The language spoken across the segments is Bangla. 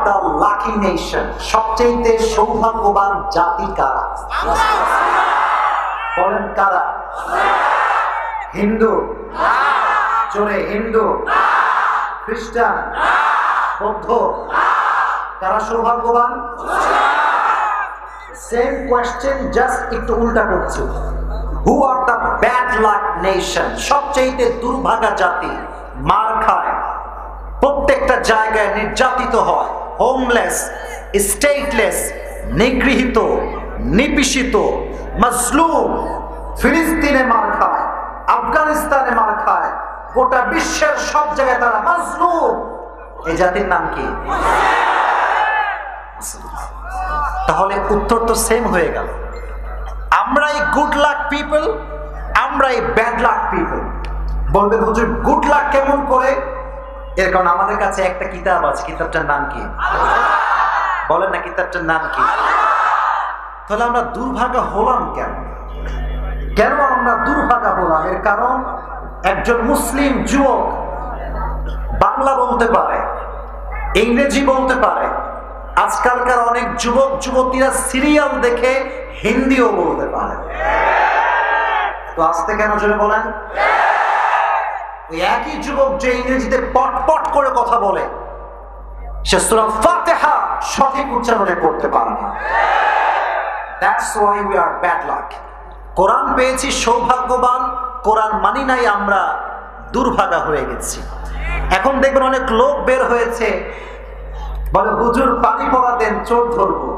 The lucky nation? সবচেয়ে সৌভাগ্যবান জাতি কারা? বলেন কারা? হিন্দু? জোরে হিন্দু? খ্রিস্টান? বৌদ্ধ? কারা সৌভাগ্যবান? সেম কোয়েশ্চেন, জাস্ট একটু উল্টা করছি। Who are the bad luck nation? সবচেয়ে দুর্ভাগা জাতি, মার খায়, প্রত্যেকটা জায়গায় নির্যাতিত হয়, হোমলেস, স্টেটলেস, নিগৃহীত, নিপীড়িত, মাজলুম। ফিলিস্তিনে মার খায়, আফগানিস্তানে মার খায়, গোটা বিশ্বের সব জায়গায় তারা মাজলুম। এই জাতির নাম কি? তাহলে উত্তর তো সেম হয়ে গেল। আমরাই গুড লাক পিপল, আমরাই ব্যাড লাক পিপল। বলবেন হুজুর গুড লাক কেমন করে? এর কারণ আমাদের কাছে একটা কিতাব আছে। কিতাবটার নাম কি? বলেন না, কিতাবটার নাম কি? তাহলে আমরা দুর্ভাগা হলাম কেন? কেন আমরা দুর্ভাগা হলাম? এর কারণ একজন মুসলিম যুবক বাংলা বলতে পারে, ইংরেজি বলতে পারে। আজকালকার অনেক যুবক যুবতীরা সিরিয়াল দেখে হিন্দিও বলতে পারে। তো আসতে কেন জোরে বলেন? ওই একই যুবক যে ইংরেজিতে পটপট করে কথা বলে, সে সূরা ফাতিহা সঠিক উচ্চারণে পড়তে পারে না। That's why we are bad luck. কোরআন পেয়েছি সৌভাগ্যবান, কোরআন মানি নাই আমরা দুর্ভাগা হয়ে গেছি। এখন দেখবেন অনেক লোক বের হয়েছে, বলে হুজুর পানি পড়া দেন, চোর ধরবো।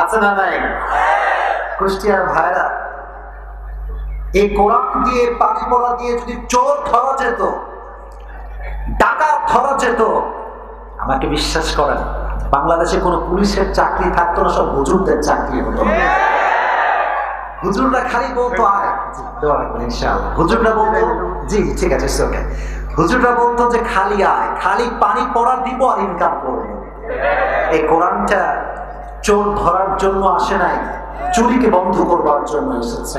আছে না নাই? কুষ্টিয়ার ভাইরা, এই কোরআন দিয়ে, পানি পড়া দিয়ে যদি চোর ধরা যেত, ডাকাত ধরা যেত, আমাকে বিশ্বাস করেন বাংলাদেশে কোনো পুলিশের চাকরি থাকতো না, সব হুজুরদের চাকরি হতো। হুজুররা খালি বলতো আয়, হুজুররা বলতো জি ঠিক আছে, হুজুররা বলতো যে খালি আয়, খালি পানি পড়া দিব আর ইনকাম করবে। এই কোরআনটা চোর ধরার জন্য আসে নাই, চুরিকে বন্ধ করবার জন্য এসেছে।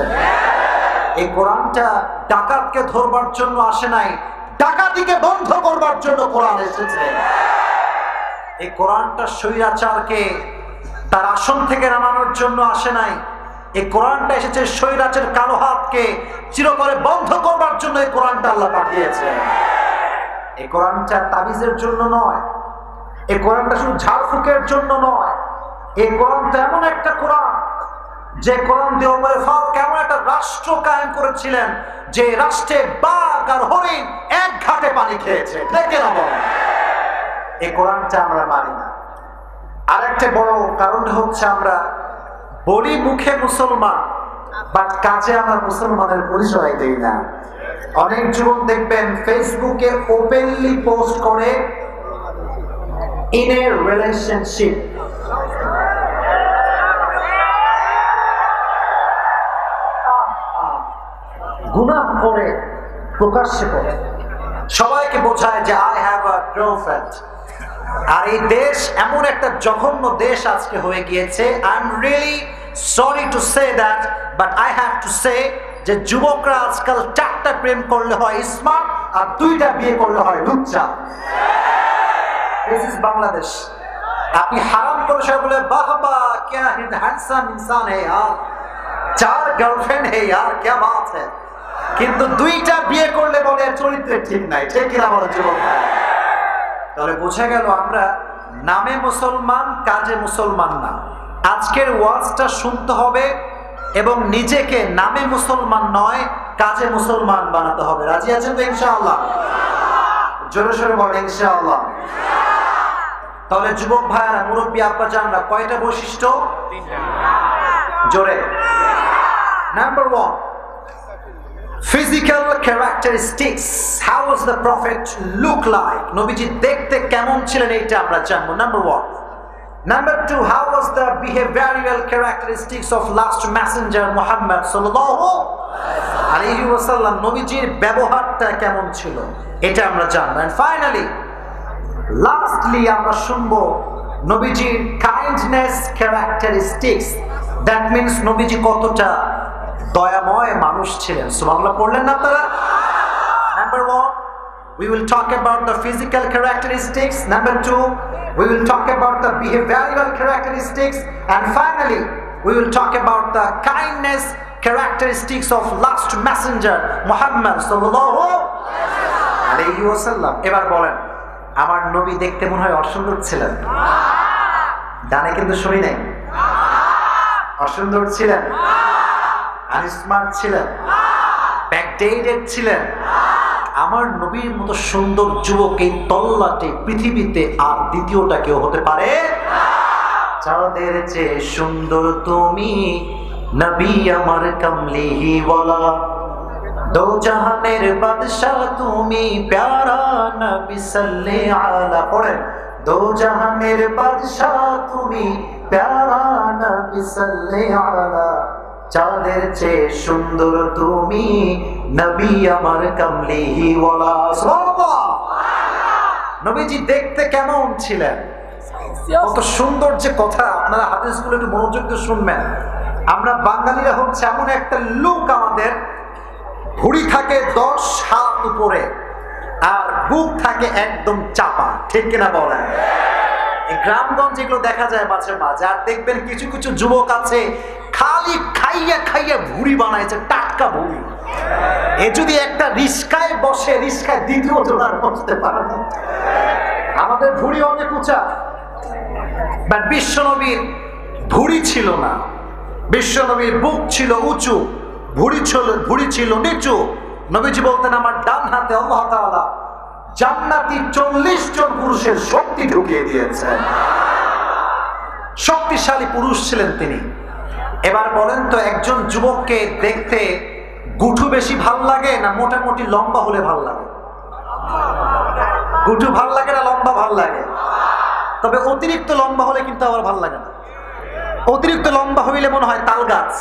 এই কোরআনটা ডাকাতকে ধরবার জন্য আসে নাই, ডাকাতিকে বন্ধ করবার জন্য কোরআন এসেছে। এই কোরআনটা স্বৈরাচারকে তার আসন থেকে নামানোর জন্য আসে নাই। এই কোরআনটা এসেছে স্বৈরাচারের কালো হাতকে চিরতরে বন্ধ করবার জন্য। এই কোরআনটা আল্লাহ পাঠিয়েছে। এই কোরআনটা তাবিজের জন্য নয়, এই কোরআনটা শুধু ঝাড়ফুঁকের জন্য নয়। এই কোরআনটা এমন একটা কোরআন, যে কোরআন দিয়ে ওমর ফারুক এমন একটা রাষ্ট্র কায়েম করেছিলেন, যে রাষ্ট্রে বাঘ আর হরিণ এক ঘাটে পানি খেয়েছে। দেখে না বলেন, এই কোরআনটা আমরা মানি না। আরেকটা বড় কারণ হচ্ছে আমরা বলি মুখে মুসলমান, বাট কাজে আমরা মুসলমানের পরিচয় দেই না। অনেক যুবক দেখবেন ফেসবুকে ওপেনলি পোস্ট করে ইন এ রিলেশনশিপ। গুনাহ করে প্রকাশ্যে করে সবাইকে বোঝায় যে আই হ্যাভ আ গার্লফ্রেন্ড। আর এই দেশ এমন একটা জঘন্য দেশ আজকে হয়ে গিয়েছে। I am really sorry to say that, but I have to say যে যুবকরা আজকাল 4টা প্রেম করলে হয় স্মার্ট, আর 2টা বিয়ে করলে হয় লুচ্চা। This is Bangladesh. আপনি হারাম করে সবাই বলে বাহ বাহ क्या হ্যান্ডসাম ইনসান है यार, 4 গার্লফ্রেন্ড है यार, क्या बात है। কিন্তু 2টা বিয়ে করলে বলে চরিত্রে ঠিক নাই। ঠিক কিনা বলে যুবক? তাহলে বোঝা গেল আমরা নামে মুসলমান, কাজে মুসলমান না। আজকের ওয়াজটা শুনতে হবে এবং নিজেকে নামে মুসলমান নয়, কাজে মুসলমান বানাতে হবে। রাজি আছেন তো ইনশাআল্লাহ? জোরে সোরে বলেন ইনশাআল্লাহ। তাহলে যুবক ভাইরা, মুরব্বী আব্বা জানরা, কয়টা বৈশিষ্ট্য? 3টা। জোরে। Number 1, physical characteristics. How was the prophet look like? নবীজি দেখতে কেমন ছিলেন এইটা আমরা জানবো। Number 1। Number 2, how was the behavioral characteristics of last messenger Muhammad sallallahu alaihi wasallam? নবীজির ব্যবহারটা কেমন ছিল এটা আমরা জানবো। and finally, lastly আমরা শুনবো নবীজির kindness characteristics. that means নবীজি কতটা দয়াময় মানুষ ছিলেন। সুবহানাল্লাহ পড়লেন না আপনারা? Number 1, we will talk about the physical characteristics. Number 2, we will talk about the behavioral characteristics, and finally we will talk about the kindness characteristics of last messenger Muhammad sallallahu alayhi wasallam. এবার বলেন, আমার নবী দেখতে মনে হয় অসুন্দর ছিলেন? ডানে কিন্তু শুনি নাই। অসুন্দর ছিলেন? আনস্মার্ট ছিলেন? ব্যাকডেটেড ছিলেন? আমার নবীর মতো সুন্দর যুবক এই তল্লাটে পৃথিবীতে আর দ্বিতীয়টা কেউ হতে পারে? চাঁদের চেয়ে সুন্দর তুমি, নবী আমার কমলিহি ওয়ালা, দো জাহানের বাদশাহ তুমি, প্যারা নবী সাল্লাল্লাহু আলা। পড়েন, দো জাহানের বাদশাহ তুমি, প্যারা নবী সাল্লাল্লাহু আলা, চাঁদের চেয়ে সুন্দর তুমি, নবী আমার কমলিহি ওয়ালা। সুবহানাল্লাহ। নবীজি দেখতে কেমন ছিলেন? কত সুন্দর যে কথা! আপনারা হাদিসগুলো একটু মনোযোগ দিয়ে শুনবেন। আমরা বাঙালিরা হচ্ছে এমন একটা লোক, আমাদের ভুঁড়ি থাকে 10 হাত উপরে আর বুক থাকে একদম চাপা, ঠিক কিনা বলেন? এই গ্রামগঞ্জ এগুলো দেখা যায় মাঝে মাঝে। আর দেখবেন কিছু কিছু যুবক আছে খালি খাইয়া খাইয়া ভুঁড়ি বানাইছে, টাটকা ভুঁড়ি। এ যদি একটা রিস্কায় বসে, রিস্কায় দ্বিতীয় জোড়ার বসতে পারে না। আমাদের ভুঁড়ি অনেক উঁচা, বাট বিশ্বনবীর ভুঁড়ি ছিল না। বিশ্বনবীর বুক ছিল উঁচু, ভুঁড়ি ছিল নিচু। নবীজি বলতেন, আমার ডান হাতে আল্লাহ তাআলা জান্নাতি 40 জন পুরুষের শক্তি ঢুকিয়ে দিয়েছেন। শক্তিশালী পুরুষ ছিলেন তিনি। এবার বলেন তো, একজন যুবককে দেখতে গুঠু বেশি ভাল লাগে না মোটামুটি লম্বা হলে ভাল লাগে? গুঠু ভাল লাগে না লম্বা ভাল লাগে? তবে অতিরিক্ত লম্বা হলে কিন্তু আবার ভাল লাগে না। অতিরিক্ত লম্বা হইলে মনে হয় তাল গাছ,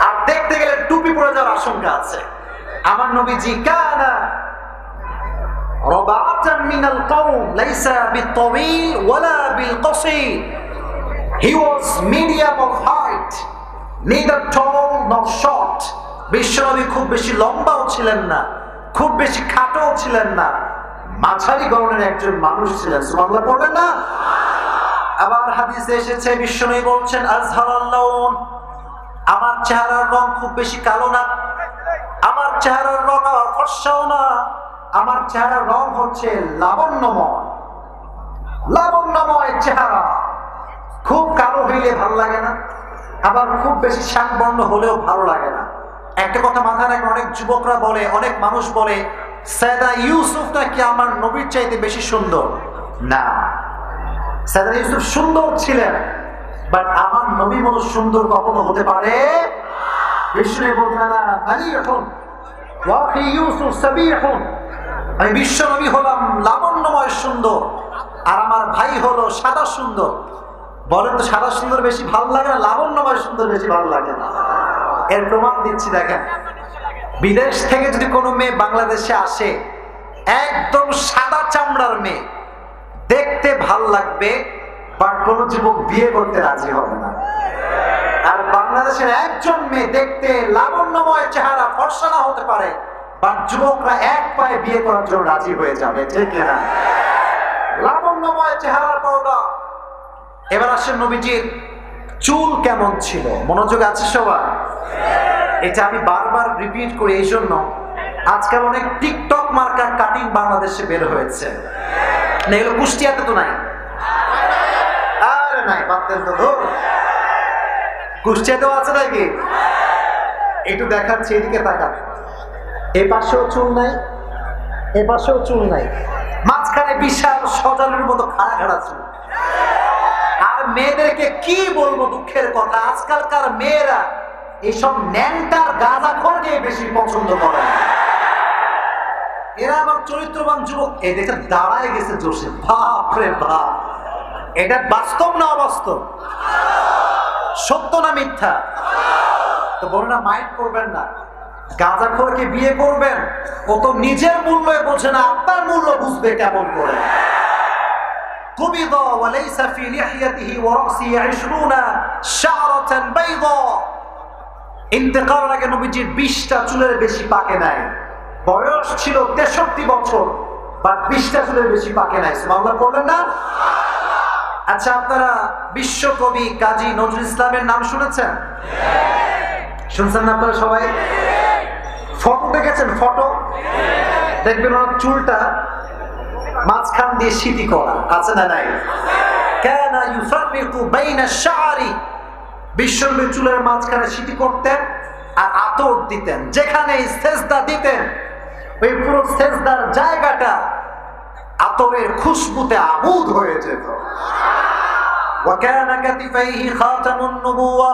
আর দেখতে গেলে টুপি পরে যাওয়ার আশঙ্কা আছে। আমার নবীজি কানা রাবাতান মিনাল কওম, লাইসা বিতাওয়িল ওয়ালা বিলকসির। He was medium of height, neither tall nor short. বিশ্বনবী খুব বেশি লম্বাও ছিলেন না, খুব বেশি খাটোও ছিলেন না, মাঝারি গড়নের একজন মানুষ ছিলেন। সুবহানাল্লাহ পড়বেন না? আবার হাদিসে এসেছে, বিশ্বনবী বলছেন, আজহারাল লাউন, আমার চেহারার রং খুব বেশি কালো না, আমার চেহারার রং ফর্সাও না, আমার চেহারার রং হচ্ছে লাবণ্যময়। লাবণ্যময় চেহারা। খুব কালো হইলে ভালো লাগে না, আবার খুব বেশি শ্যামবর্ণ হলেও ভালো লাগে না। একটা কথা মাথায় রাখবেন, অনেক যুবকরা বলে, অনেক মানুষ বলে, সাইয়েদনা ইউসুফ নাকি আমার নবীর চাইতে বেশি সুন্দর। না, সাইয়েদনা ইউসুফ সুন্দর ছিলেন, বাট আমার নবীর মতো সুন্দর কখনো হতে পারে? বিষ্ণু বলতেন না, আলিহুন ওয়া ফি ইউসুফ সাবিহুন, আমি বিশ্ব নবী হলাম লাবণ্যময় সুন্দর, আর আমার ভাই হলো সাদা সুন্দর। বলেন তো, সাদা সুন্দর বেশি ভালো লাগে না লাবণ্যময় সুন্দর বেশি ভালো লাগে? না। এর প্রমাণ দিচ্ছি, দেখেন, বিদেশ থেকে যদি কোনো মেয়ে বাংলাদেশে আসে, একদম সাদা চামড়ার মেয়ে, দেখতে ভাল লাগবে, বাট কোনো যুবক বিয়ে করতে রাজি হবে না। আর বাংলাদেশের একজন মেয়ে দেখতে লাবণ্যময় চেহারা, ফর্সা না হতে পারে, বাট যুবকরা এক পায়ে বিয়ে করার জন্য রাজি হয়ে যাবে, ঠিক না? লাবণ্যময় চেহারার পর্দা। এবার আসেন, নবীজির চুল কেমন ছিল? মনোযোগ আছে সবার? এটা আমি বারবার রিপিট করি এই জন্য, আজকাল অনেক টিকটক মার্কা কাটিং বাংলাদেশে বের হয়েছে। না, এগুলো কুষ্টিয়াতে তো নাই। আরে নাই, বাতেন তো ধর, কুষ্টিয়াতেও আছে নাকি? একটু দেখাচ্ছি, এদিকে তাকান। এ পাশেও চুল নাই, এ পাশেও চুল নাই, মাঝখানে বিশাল সজালের মতো খাড়া খাড়া চুল। আর মেয়েদেরকে কি বলবো, দুঃখের কথা, আজকালকার মেয়েরা এইসব ন্যাংটার গাঁজাখোরকে বেশি পছন্দ করে। এরা আবার চরিত্রবান যুবক, এই দেখে দাঁড়ায় গেছে জোশে। বাপ রে বাপ, এটা বাস্তব না অবাস্তব? সত্য না মিথ্যা? তো বলনা, মাইন্ড করবেন না। গাঁজাখোরকে বিয়ে করবেন, ও তো নিজের মূল্য বোঝে না, আপনার মূল্য বুঝবে কেমন করে? قبض وليس في لحيته ورأسه 20 شعرة بيضاء। ইন্তেকালের আগে নবীজির 20টা চুলের বেশি পাকে নাই। বয়স ছিল 63 বছর, বাট 20টা চুলের বেশি পাকে নাই। সুবহানাল্লাহ বললেন না? আচ্ছা, আপনারা বিশ্বকবি কাজী নজরুল ইসলামের নাম শুনেছেন? শুনছেন না আপনারা সবাই? ফটো দেখেছেন? ফটো দেখবেন ওনার চুলটা মাঝখান দিয়ে সিটি করা আছে না নাই? কানা ইউফাররিকু বাইনা শাআরি, বিশ্বনবী চুলের মাঝখানে সিটি করতেন আর আতর দিতেন। যেখানে সেজদা দিতেন ওই পুরো সেজদার জায়গাটা আতরের খুশবুতে আবুদ হয়ে যেত। ওয়া কানা কাতিফাইহি খাতামুন নবুওয়া,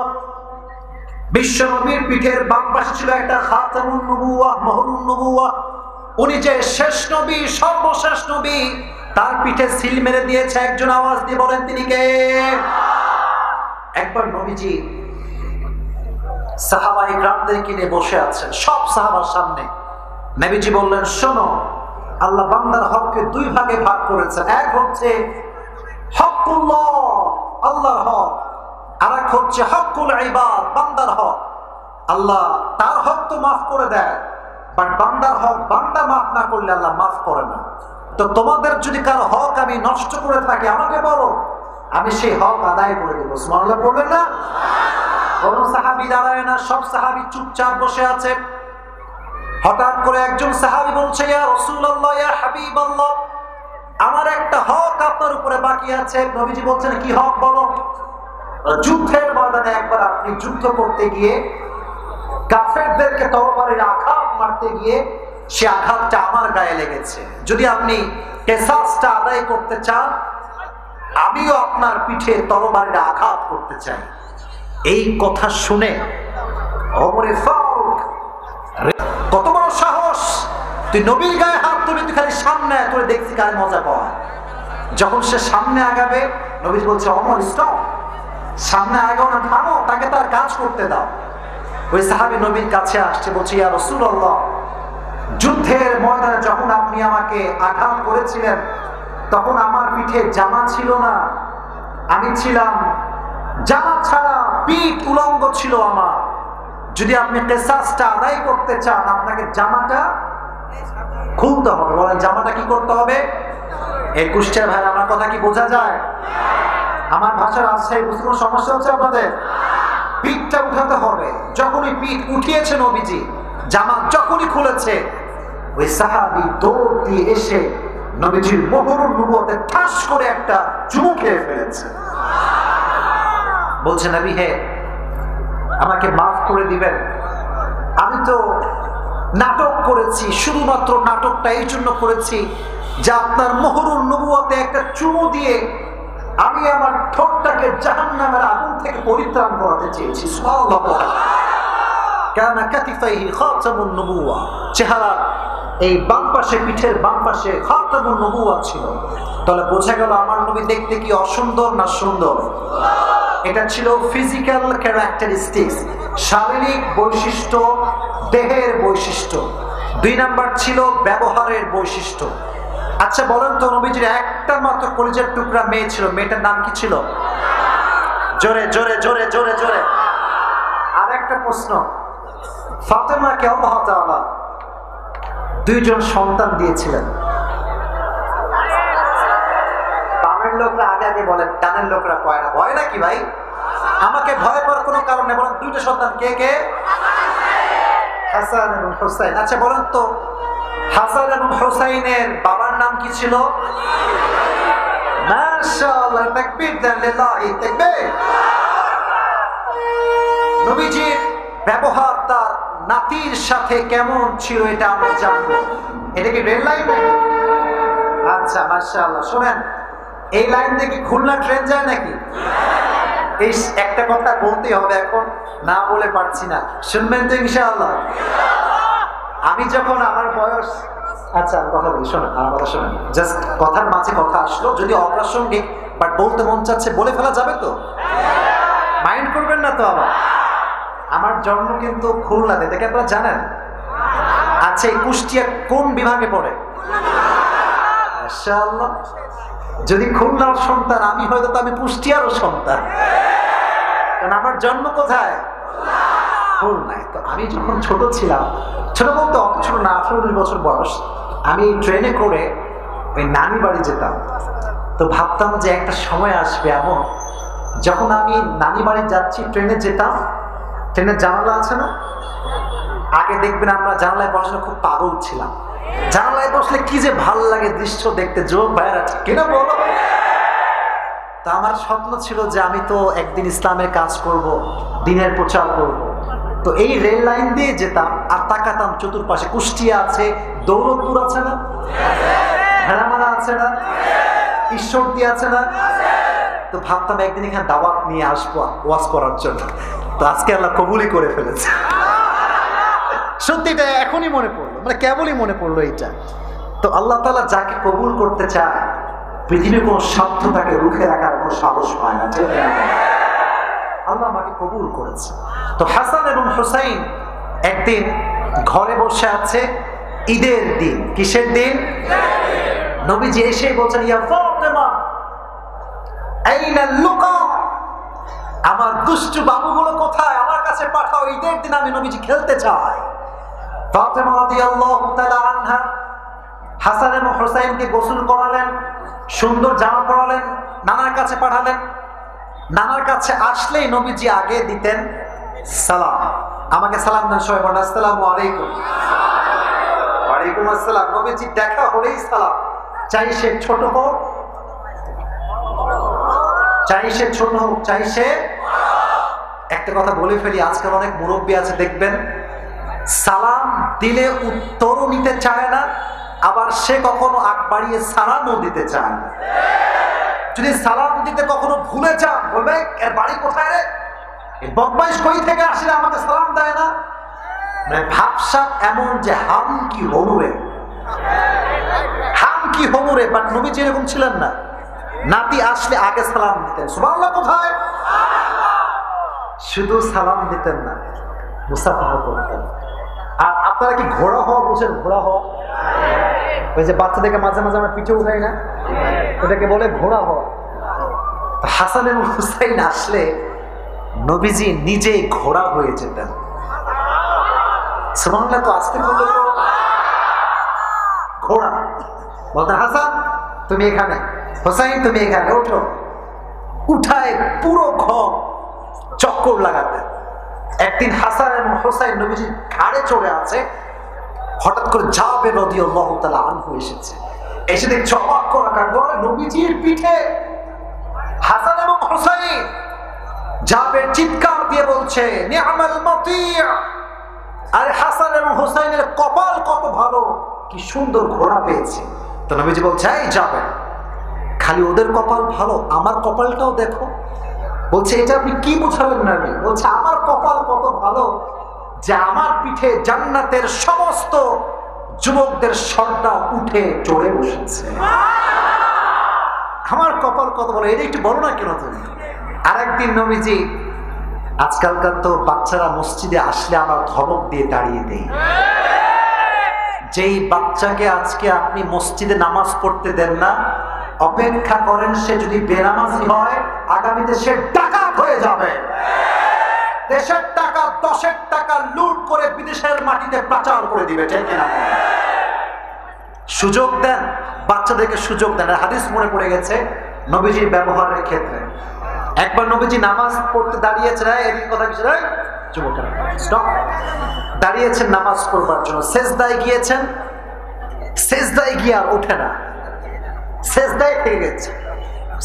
বিশ্বনবীর পিঠের বাম পাশে ছিল একটা খাতামুন নবুওয়া, মোহরুন নবুওয়া। উনি যে শেষ নবী, সর্বশেষ নবী, তার পিঠে সিল মেরে দিয়েছে। একজন আওয়াজ দিয়ে বলেন তিনি কে? একবার নবীজি সাহাবায়ে কিরামদেরকে নিয়ে বসে আছেন, সব সাহাবার সামনে। নবীজি বললেন, শোনো, আল্লাহ বান্দার হককে দুই ভাগে ভাগ করেছেন। এক হচ্ছে হকুল্লাহ, আল্লাহর হক, আর এক হচ্ছে হকুল ইবাদ, বান্দার হক। আল্লাহ তার হক তো মাফ করে দেয়, বাট বান্দার হক বান্দা মাফ না করলে আল্লাহ মাফ করে না। তো তোমাদের যদি কারো হক আমি নষ্ট করে থাকি আমাকে বলো, আমি সেই হক আদায় করে দেবো। সুবহানাল্লাহ বলবেন না? কোন সাহাবী দাঁড়ায় না, সব সাহাবী চুপচাপ বসে আছে। হঠাৎ করে একজন সাহাবী বলছে, ইয়া রাসূলুল্লাহ, ইয়া হাবিবাল্লাহ, আমার একটা হক আপনার উপরে বাকি আছে। নবীজি বলছেন, কি হক বলো? যুদ্ধের ময়দানে একবার আপনি যুদ্ধ করতে গিয়ে কাফেরদেরকে তরবারির আঘাত মারতে গিয়ে সে আঘাতটা আমার গায়ে লেগেছে। যদি আপনি কিসাসটা আদায় করতে চান, আমিও আপনার পিঠে তরবারির আঘাত করতে চাই। এই কথা শুনে ওমরে ফারুক, কত বড় সাহস, তুই নবীর গায়ে হাত তুলে তুই খালি সামনে আয়, তোরে দেখছি গায়ে মজা পাওয়া। যখন সে সামনে আগাবে, নবী বলছে, ওমর স্টপ, সামনে আগাও না, থামো, তাকে তার কাজ করতে দাও। ওই সাহাবী নবীর কাছে আসছে, বলছে, ইয়া রাসূলুল্লাহ, যুদ্ধের ময়দানে যখন আপনি আমাকে আঘাত করেছিলেন তখন আমার পিঠে জামা ছিল না, আমি ছিলাম জামা ছাড়া, পিঠ উলঙ্গ ছিল আমার। যদি আপনি কিসাসটা আদায় করতে চান, আপনাকে জামাটা খুলতে হবে। বলেন, জামাটা কি করতে হবে? এই কুষ্টিয়ার ভাই, আমার কথা কি বোঝা যায়? আমার ভাষার আশ্রয় বুঝতে কোনো সমস্যা হচ্ছে আপনাদের? পিঠটা উঠাতে হবে। যখনই পিঠ উঠিয়েছে নবীজি, জামা যখনই খুলেছে, ওই সাহাবী দৌড় দিয়ে এসে নবীজির মোহরুন নবুয়তে ঠাস করে একটা চুমু খেয়ে ফেলেছে। বলছে, নবী হে, আমাকে মাফ করে দিবেন, আমি তো নাটক করেছি, শুধুমাত্র নাটকটা এই জন্য করেছি যে আপনার মোহরুন নবুয়তে একটা চুমু দিয়ে আমি আমার ঠোঁটটাকে জাহান্নামের আগুন থেকে পরিত্রাণ করাতে চেয়েছি। সুবহানাল্লাহ। কানা কাতিফাইহি খাতামুন নবুওয়া, চেহারা এই বাম পাশে, পিঠের বাম পাশে খাতামুন নবুওয়া ছিল। তাহলে বোঝা গেল আমার নবী দেখতে কি অসুন্দর না সুন্দর? এটা ছিল ফিজিক্যাল ক্যারেক্টারিস্টিক্স, শারীরিক বৈশিষ্ট্য, দেহের বৈশিষ্ট্য। 2 নাম্বার ছিল ব্যবহারের বৈশিষ্ট্য। আচ্ছা বলেন তো, নবীজির একটা মাত্র কলিজার টুকরা মেয়ে ছিল, মেয়েটার নাম কি ছিল? জোরে জোরে জোরে জোরে জোরে। আর একটা প্রশ্ন, ফাতেমাকে আল্লাহ তাআলা 2 জন সন্তান দিয়েছিলেন। বামের লোকরা আগে আগে বলেন, ডানের লোকরা কয় না। ভয় নাকি ভাই? আমাকে ভয় পাওয়ার কোনো কারণ নেই। বলেন, 2টা সন্তান কে কে? হাসান এবং হুসাইন। আচ্ছা বলেন তো, হাসান এবং হুসাইনের বাবার নাম কি ছিল? মাশাআল্লাহ, তাকবীর দেন, লিল্লাহি তাকবীর। নবীজির ব্যবহার তার নাতির সাথে কেমন ছিল এটা আমরা জানবো। এটা কি রেল লাইন নাকি? আচ্ছা মাশাআল্লাহ। শুনেন, এই লাইন দিয়ে কি খুলনা ট্রেন যায় নাকি? এই একটা কথা বলতে হবে, এখন না বলে পারছি না, শুনবেন তো ইনশাআল্লাহ? আমি যখন আমার বয়স, আচ্ছা আমি কথা বলি, শোনেন আমার কথা শোনেন। জাস্ট কথার মাঝে কথা আসলো, যদি অপ্রাসঙ্গিক বাট বলতে মন চাচ্ছে, বলে ফেলা যাবে তো? মাইন্ড করবেন না তো? আবার আমার জন্ম কিন্তু খুলনাতে, দেখে আপনারা জানেন। আচ্ছা, এই কুষ্টিয়া কোন বিভাগে পড়ে? মাশাআল্লাহ। যদি খুলনার সন্তান আমি, হয়তো তো আমি কুষ্টিয়ারও সন্তান, কারণ আমার জন্ম কোথায়? খুলনায়। তো আমি যখন ছোট ছিলাম, ছোট বলতে অত ছোট না, 18-19 বছর বয়স, আমি ট্রেনে করে ওই নানি বাড়ি যেতাম। তো ভাবতাম যে একটা সময় আসবে এমন, যখন আমি নানি বাড়ি যাচ্ছি, ট্রেনে যেতাম, ট্রেনের জানালা আছে না, আগে দেখবেন আমরা জানালায় বসলে খুব পাগল ছিলাম, জানালায় বসলে কি যে ভাল লাগে দৃশ্য দেখতে, যুবক ভাইয়েরা ঠিক কিনা বলো? তা আমার স্বপ্ন ছিল যে আমি তো একদিন ইসলামের কাজ করব, দ্বীনের প্রচার করব। তো এই রেল লাইন দিয়ে যেতাম আর তাকাতাম চতুর্পাশে, কুষ্টিয়া আছে, দৌলতপুর আছে না, ভেড়ামারা আছে না, ঈশ্বরদী আছে না, তো ভাবতাম একদিন এখানে দাওয়াত নিয়ে আসবো ওয়াজ করার জন্য। তো আজকে আল্লাহ কবুলই করে ফেলেছে। সত্যি এটা এখনই মনে পড়লো, মানে কেবলই মনে পড়লো এটা। তো আল্লাহ তাআলা যাকে কবুল করতে চায়, পৃথিবীর কোন সাধ্য তাকে রুখে রাখার কোন সাহস পায় না। ঠিক না? আল্লাহ আমাকে কবুল করেছে। তো হাসান এবং হুসাইন একদিন ঘরে বসে আছে, ঈদের দিন। কিসের দিন? নবীজি এসে বলছেন, ইয়া ফাতেমা আইনা লুকা, আমার দুষ্টু বাবুগুলো কোথায়, আমার কাছে পাঠাও, ঈদের দিন আমি নবীজি খেলতে চাই। ফাতেমা রাদিয়াল্লাহু তাআলা আনহা হাসান এবং হুসাইনকে গোসল করালেন, সুন্দর জামা পরালেন, নানার কাছে পাঠালেন। নানার কাছে আসলেই নবীজি আগে দিতেন সালাম। আমাকে সালাম দেন সবাই, বলেন আসসালামু আলাইকুম। ওয়ালাইকুম আসসালাম। নবীজি দেখা হলেই সালাম, চাই সে ছোট হোক, চাই সে ছোট হোক, চাই সে। একটা কথা বলে ফেলি, আজকাল অনেক মুরব্বী আছে দেখবেন, সালাম দিলে উত্তরও নিতে চায় না, আবার সে কখনো আগ বাড়িয়ে সালামও দিতে চায় না। যদি সালাম দিতে কখনো ভুলে যান, বলবে এর বাড়ি কোথায় রে, এই বদমাইশ কই থেকে আসলে আমাকে সালাম দেয় না। মানে ভাবসাব এমন যে হাম কি হনুরে, হাম কি হনুরে। বাট নবীজি এরকম ছিলেন না, নাতি আসলে আগে সালাম দিতেন। সুবহানাল্লাহ কোথায়? শুধু সালাম দিতেন না, মুসাফাহা করতেন। আর আপনারা কি ঘোড়া হওয়া বুঝেন? ঘোড়া হওয়া, ওই যে বাচ্চাদেরকে মাঝে মাঝে আমরা পিঠে উঠাই না, ওটাকে বলে ঘোড়া হওয়া। হাসান এবং হুসাইন আসলে নবীজি নিজেই ঘোড়া হয়ে যেতেন। সুবহানাল্লাহ। তো আজকে বললে তো ঘোড়া বলতেন, হাসান তুমি এখানে, হুসাইন তুমি এখানে, ওঠো। উঠায় পুরো ঘর চক্কর লাগাতেন। একদিন হাসান এবং হুসাইন নবীজির ঘাড়ে চড়ে আছে, হঠাৎ করে জাবের রাদিয়াল্লাহু তাআলা আনহু এসেছে। এসে দেখে অবাক করা কাণ্ড, নবীজির পিঠে হাসান এবং হুসাইন। জাবের চিৎকার দিয়ে বলছে, নি'মাল মাতি'। আরে হাসান এবং হুসাইনের কপাল কত ভালো, কি সুন্দর ঘোড়া পেয়েছে। তো নবীজি বলছে, এই জাবের, খালি ওদের কপাল ভালো, আমার কপালটাও দেখো। বলছে, এটা আপনি কি বুঝাবেন নবী? বলছে, আমার কপাল কত ভালো যে আমার পিঠে জান্নাতের সমস্ত যুবকদের সর্দার উঠে চড়ে বসেছে। আমার কপাল কত ভালো, এটা একটু বলো না কেন তুমি? আরেকদিন নবীজি, আজকালকার তো বাচ্চারা মসজিদে আসলে আমার ধমক দিয়ে তাড়িয়ে দেয়। যেই বাচ্চাকে আজকে আপনি মসজিদে নামাজ পড়তে দেন না, অপেক্ষা করেন সে যদি বেনামাজি হয়, আগামীতে সে ডাকাত হয়ে যাবে। দেশের টাকা, 10-এর টাকা লুট করে বিদেশের মাটিতে পাচার করে দিবে। ঠিক কিনা? সুযোগ দেন বাচ্চাদেরকে, সুযোগ দেন। হাদিস মনে পড়ে গেছে নবীজির ব্যবহারের ক্ষেত্রে। একবার নবীজি নামাজ পড়তে দাঁড়িয়েছেন, এদিকে কথা কিছু নয়, যুবকেরা স্টপ, দাঁড়িয়েছেন নামাজ পড়বার জন্য, সেজদায় গিয়েছেন, সেজদায় গিয়ে আর ওঠে না, সেজদায় থেকে গেছে।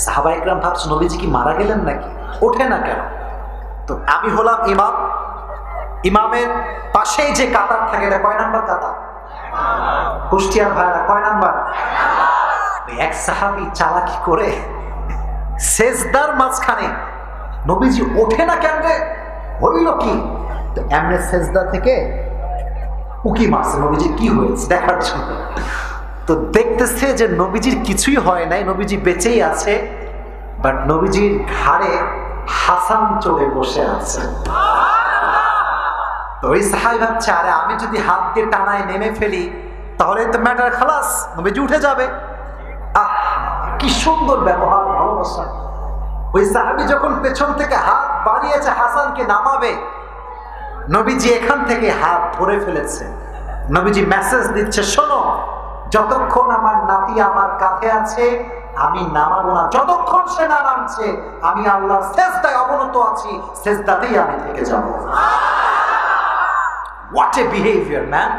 সাহাবায়ে কেরাম ভাবছেন নবীজি কি মারা গেলেন নাকি, ওঠে না কেন? তো আমি হলাম ইমাম, ইমামের পাশেই যে কাতার থাকে, এটা কয় নাম্বার কাতার? কুষ্টিয়ার ভাইরা কয় নাম্বার? এক সাহাবী চালাকি করে সেজদার মাঝখানে, নবীজি ওঠে না কেন রে, হইল কি? তো এমনি সেজদা থেকে উকি মারছে, নবীজি কি হয়েছে দেখার জন্য। তো দেখতেছে যে নবীজির কিছুই হয় নাই, নবীজি বেঁচেই আছে, বাট নবীজির ঘাড়ে হাসান চড়ে বসে আছে। তো ওই সাহাবী ভাবছে, আরে আমি যদি হাত দিয়ে টানায় নেমে ফেলি তাহলে তো ম্যাটার খালাস, নবীজি উঠে যাবে। আহ, কি সুন্দর ব্যবহার, ভালোবাসা। ওই সাহাবী যখন পেছন থেকে হাত বাড়িয়েছে হাসানকে নামাবে, নবীজি এখান থেকে হাত ধরে ফেলেছে। নবীজি মেসেজ দিচ্ছে, শোনো, যতক্ষণ আমার নাতি আমার কাঁধে আছে আমি নামাবো না যতক্ষণ সে না নামছে। আমি আল্লাহর সেজদায় অবনত আছি, সেজদাতেই আমি থেকে যাব। হোয়াট এ বিহেভিয়ার ম্যান,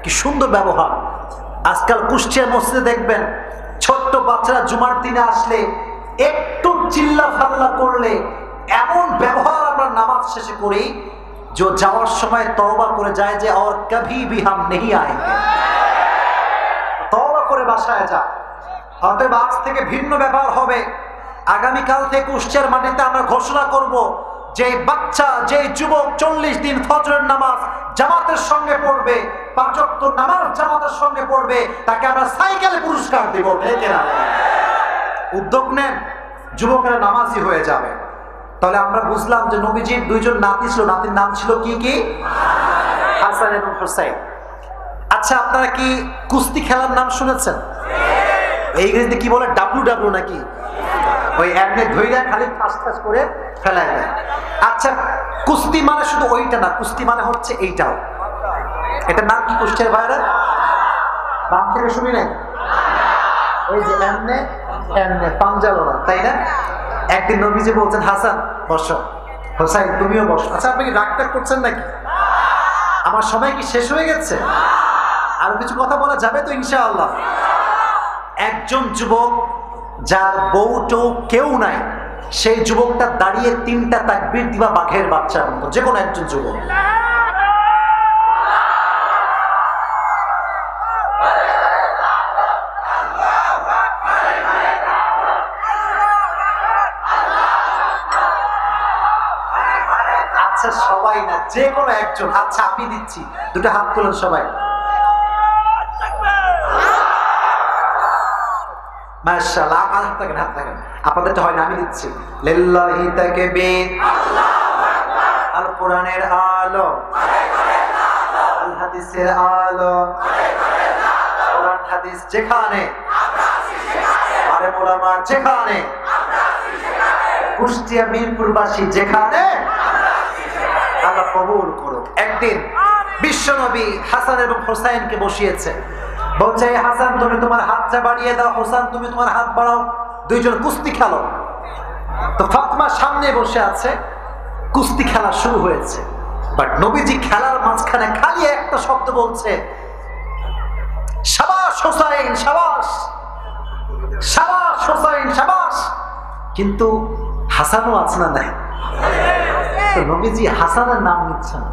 কি সুন্দর ব্যবহার। আজকাল কুষ্টিয়ার মসজিদে দেখবেন ছোট্ট বাচ্চারা জুমার দিনে আসলে একটু চিল্লা ফাল্লা করলে এমন ব্যবহার আমরা নামাজ শেষে করি যে যাওয়ার সময় তওবা করে যায় যে আর কভি ভি হাম নেহি আয়েঙ্গে, তওবা করে বাসায় যায়। অতএব আজ থেকে ভিন্ন ব্যবহার হবে। আগামীকাল থেকে কুষ্টিয়ার মাটিতে আমরা ঘোষণা করব যে বাচ্চা, যে যুবক 40 দিন ফজরের নামাজ জামাতের সঙ্গে পড়বে, 5 ওয়াক্ত নামাজ জামাতের সঙ্গে পড়বে, তাকে আমরা সাইকেলে পুরস্কার দেব। উদ্যোগ নেন, যুবকেরা নামাজি হয়ে যাবে। তাহলে আমরা বুঝলাম যে নবীজির 2জন নাতি ছিল, নাতির নাম ছিল কি কি? হাসান এবং হুসাইন। আচ্ছা, আপনারা কি কুস্তি খেলার নাম শুনেছেন? এই ইংরেজিতে কি বলে? ডাব্লু নাকি? ওই এমনি ধৈর্য খালি ঠাস ঠাস করে ফেলায় দেয়। আচ্ছা, কুস্তি মানে শুধু ওইটা না, কুস্তি মানে হচ্ছে এইটাও। এটার নাম কি কুষ্টিয়ার ভাইরা? বাম থেকে শুনি নাই? ওই যে এমনে এমনে পাঞ্জালোনা, তাই না? একদিন নবীজি বলছেন, হাসান বসো, হোসাইন তুমিও বসো। আচ্ছা, আপনি কি রাগটাগ করছেন নাকি? আমার সময় কি শেষ হয়ে গেছে? আরো কিছু কথা বলা যাবে তো ইনশাআল্লাহ? একজন যুবক যার বউটো কেউ নাই, সেই যুবকটা দাঁড়িয়ে 3টা তাকবীর দিবা বাঘের বাচ্চার মতো, যে কোনো একজন যুবক। আচ্ছা, সবাই না, যে কোনো একজন। আচ্ছা, আমি দিচ্ছি, 2টা হাত তুলেন সবাই। মাশাআল্লাহ, হাত থাকেন, হাত থাকেন। আপনাদেরটা হয় না, আমি দিচ্ছি। লিল্লাহি তাকবীর, আল কোরআনের আলো, আল হাদিসের আলো, কোরআন হাদিস যেখানে, আরে ওলামা যেখানে, কুষ্টিয়া মিরপুরবাসী যেখানে, আল্লাহ কবুল করুক। একদিন বিশ্বনবী হাসান এবং হোসাইনকে বসিয়েছে, বলছে, হাসান তুমি তোমার হাতটা বাড়িয়ে দাও, হোসেন তুমি তোমার হাত বাড়াও, 2জন কুস্তি খেলো। তো ফাতেমা সামনে বসে আছে, কুস্তি খেলা শুরু হয়েছে। বাট নবীজি খেলার মাঝখানে খালি একটা শব্দ বলছে, শাবাশ হোসাইন, শাবাশ, শাবাশ হোসাইন, শাবাশ। কিন্তু হাসানও আছে না নাই? তো নবীজি হাসানের নাম নিচ্ছেন।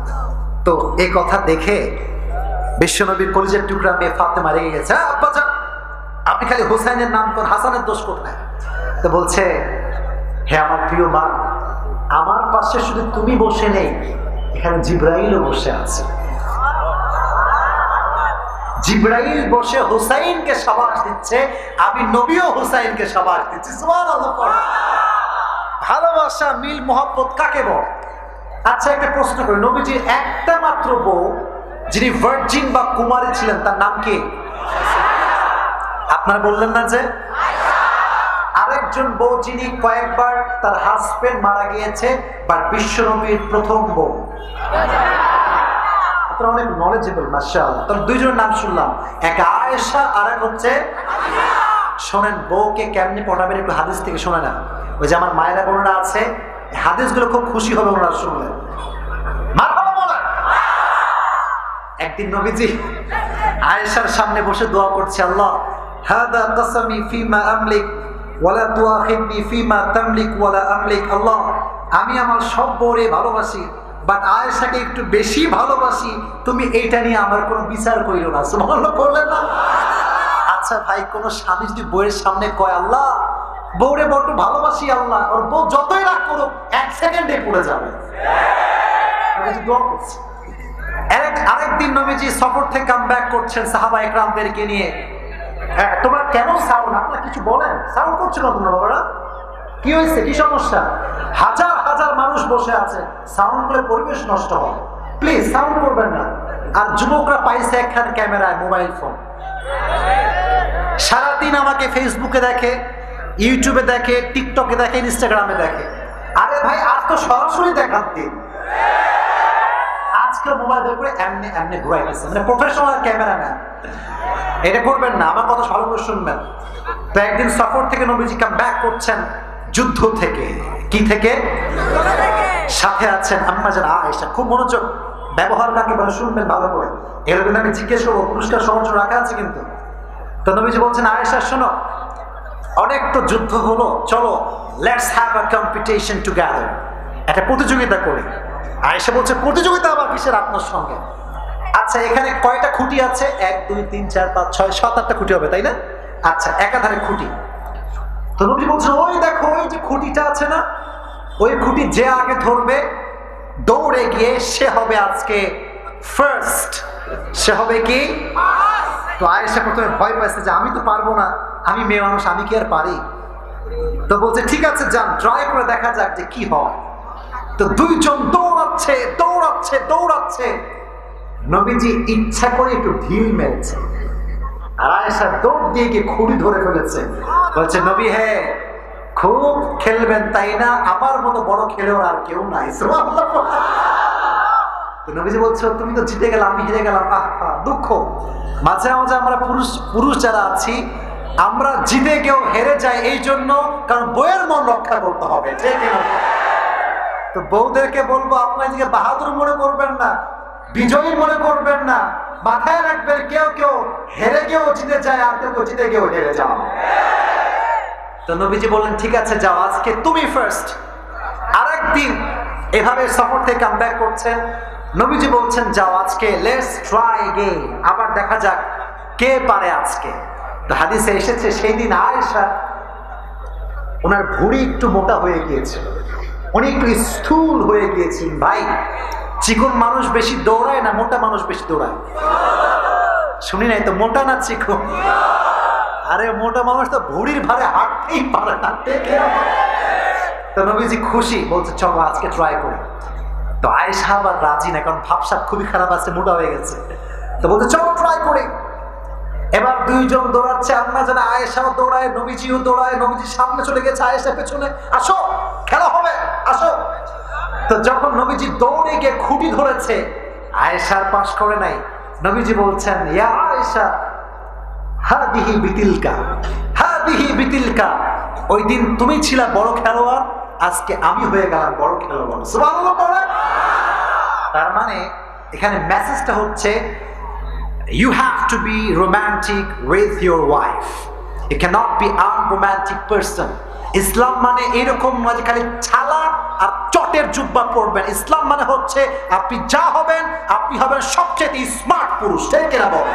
তো এই কথা দেখে বিশ্বনবীর কলিজার টুকরা মেয়ে ফাতেমা রেগে গেছে, আব্বাজান আপনি খালি হোসেনের নাম করেন, হাসানের দোষ কোথায়? তো বলছে, হে আমার প্রিয় মা, আমার পাশে শুধু তুমি বসে নেই, এখানে জিব্রাইলও বসে আছে। জিব্রাইল বসে হোসাইনকে শাবাশ দিচ্ছে, আমি নবীও হোসাইনকে শাবাশ দিচ্ছি। সুবহানাল্লাহ। ভালোবাসা, মিল, মোহাব্বত কাকে বল? আচ্ছা, একটা প্রশ্ন করি, নবীজির একটা মাত্র বউ যিনি ভার্জিন বা কুমারী ছিলেন, তার নাম কি? আপনারা বললেন না যে? আরেকজন বউ যিনি কয়েকবার তার হাজবেন্ড মারা গিয়েছে, বাট বিশ্বনবীর প্রথম বউ। আপনারা অনেক নলেজেবল, মাশাআল্লাহ। তাহলে 2জনের নাম শুনলাম, এক আয়েশা আর এক হচ্ছে। শোনেন, বউকে কেমনি পটাবেন একটু হাদিস থেকে শোনে না। ওই যে আমার মায়েরা বোনেরা আছে, হাদিসগুলো খুব খুশি হবে ওনারা শুনলে। একদিন নবীজি আয়েশার সামনে বসে দোয়া করছে, আল্লাহ হাদা কসমি ফিমা আমলিক ওয়ালা তুআখিদনি ফিমা তামলিক ওয়ালা আমলিক। আল্লাহ, আমি আমার সব বউরে ভালোবাসি, বাট আয়েশাকে একটু বেশি ভালোবাসি, তুমি এইটা নিয়ে আমার কোনো বিচার করিও না। সুবহানাল্লাহ বললেন না? আচ্ছা ভাই, কোন স্বামী যদি বউয়ের সামনে কয়, আল্লাহ বউরে বড্ড ভালোবাসি, আল্লাহ, ওর বউ যতই রাগ করুক 1 সেকেন্ডে পড়ে যাবে। নবীজি দোয়া করছে। আরেকদিন নবীজি সফর থেকে কাম ব্যাক করছেন সাহাবা একরামদেরকে নিয়ে। তোমরা কেন সাউন্ড, আপনারা কিছু বলেন, সাউন্ড করছো না তোমরা বাবারা? কি হয়েছে, কি সমস্যা? হাজার হাজার মানুষ বসে আছে, সাউন্ড করে পরিবেশ নষ্ট হয়, প্লিজ সাউন্ড করবেন না। আর যুবকরা পাইছে একখানে ক্যামেরায় মোবাইল ফোন, সারাদিন আমাকে ফেসবুকে দেখে, ইউটিউবে দেখে, টিকটকে দেখে, ইনস্টাগ্রামে দেখে। আরে ভাই, আর তো সরাসরি দেখার দিন। আজকে মোবাইল বের করে এমনি এমনি ঘুরাই গেছে, মানে প্রফেশনাল ক্যামেরাম্যান। এটা করবেন না, আমার কথা ভালো করে শুনবেন। তো একদিন সফর থেকে নবীজি কাম ব্যাক করছেন যুদ্ধ থেকে। কি থেকে? সাথে আছেন আম্মা জান আয়েশা। খুব মনোযোগ, ব্যবহার কাকে বলে শুনবেন ভালো করে। এর জন্য আমি জিজ্ঞেস করবো, পুরস্কার সহজ রাখা আছে কিন্তু। তো নবীজি বলছেন আয়েশা শোনো, অনেক তো যুদ্ধ হলো, চলো let's have a competition together, একটা প্রতিযোগিতা করি। আয়েশা বলছে প্রতিযোগিতা আবার কিসের আপনার সঙ্গে? আচ্ছা এখানে কয়টা খুঁটি আছে? 1 2 3 4 5 6 7 8টা খুঁটি হবে তাই না? আচ্ছা একাধারে খুঁটি। তো নবী বলছেন ওই দেখো ওই যে খুঁটিটা আছে না, ওই খুঁটি যে আগে ধরবে দৌড়ে গিয়ে সে হবে আজকে ফার্স্ট, সে হবে কি? তো আয়েশা প্রথমে ভয় পাইছে যে আমি তো পারবো না, আমি মেয়ে মানুষ, আমি কি আর পারি? তো বলছে ঠিক আছে যান ট্রাই করে দেখা যাক যে কি হয়। তো দুইজন দৌড়াচ্ছে দৌড়াচ্ছে দৌড়াচ্ছে, নবীজি ইচ্ছা করে একটু ঢিল মেরেছে, আর আয়েশা দৌড় দিয়ে গিয়ে খুঁড়ি ধরে ফেলেছে। বলছে নবী হে খুব খেলবেন তাই না? আমার মতো বড় খেলোয়াড় আর কেউ নাই। তো নবীজি বলছে তুমি তো জিতে গেলাম, আমি হেরে গেলাম। দুঃখ, মাঝে মাঝে আমরা পুরুষ যারা আছি আমরা জিতে কেউ হেরে যাই এই জন্য, কারণ বইয়ের মন রক্ষা করতে হবে, ঠিক না? তো বউদেরকে বলবো আপনার নিজেকে বাহাদুর মনে করবেন না, বিজয়ী মনে করবেন না, মাথায় রাখবেন কেউ কেউ হেরে গিয়েও জিতে যায়, আর কেউ জিতে গিয়েও হেরে যাও। তো নবীজি বললেন ঠিক আছে যাও আজকে তুমি ফার্স্ট। আরেকদিন এভাবে সফর থেকে কাম ব্যাক করছেন, নবীজি বলছেন যাও আজকে লেটস ট্রাই अगेन, আবার দেখা যাক কে পারে আজকে। তো হাদিসে এসেছে সেই দিন আয়েশা ওনার ভুঁড়ি একটু মোটা হয়ে গিয়েছিল, উনি একটু স্থূল হয়ে গিয়েছিলেন। ভাই চিকন মানুষ বেশি দৌড়ায় না মোটা মানুষ বেশি দৌড়ায়? শুনি নাই তো, মোটা না চিকন? আরে মোটা মানুষ তো ভুঁড়ির ভারে হাঁটতেই পারে না। তো নবীজি খুশি, বলছে চলো আজকে ট্রাই করি। তো আয়েশা আবার রাজি না, কারণ ভাবসাব খুবই খারাপ আছে, মোটা হয়ে গেছে। তো বলছে চলো ট্রাই করি। এবার দুইজন দৌড়াচ্ছে, আম্মা জান আয়েশাও দৌড়ায়, নবীজিও দৌড়ায়। নবীজি সামনে চলে গেছে, আয়েশা পেছনে, আসো খেলা হবে আসো। তো যখন নবীজি দৌড়ে গিয়ে খুঁটি ধরেছে, আয়েশার পাশ করে নাই। নবীজি বলছেন ইয়া আয়েশা হাদিহি বিতিলকা, হাদিহি বিতিলকা, ওই দিন তুমি ছিলা বড় খেলোয়াড়, আজকে আমি হয়ে গেলাম বড় খেলোয়াড়। সুবহানাল্লাহ পড়ে। তার মানে এখানে মেসেজটা হচ্ছে you have to be romantic with your wife, you cannot be unromantic person. ইসলাম মানে এরকম নয় যে খালি ছালা আর চটের জুব্বা পরবেন। ইসলাম মানে হচ্ছে আপনি যা হবেন আপনি হবেন সবচেয়ে স্মার্ট পুরুষ, ঠিক কিনা বলেন?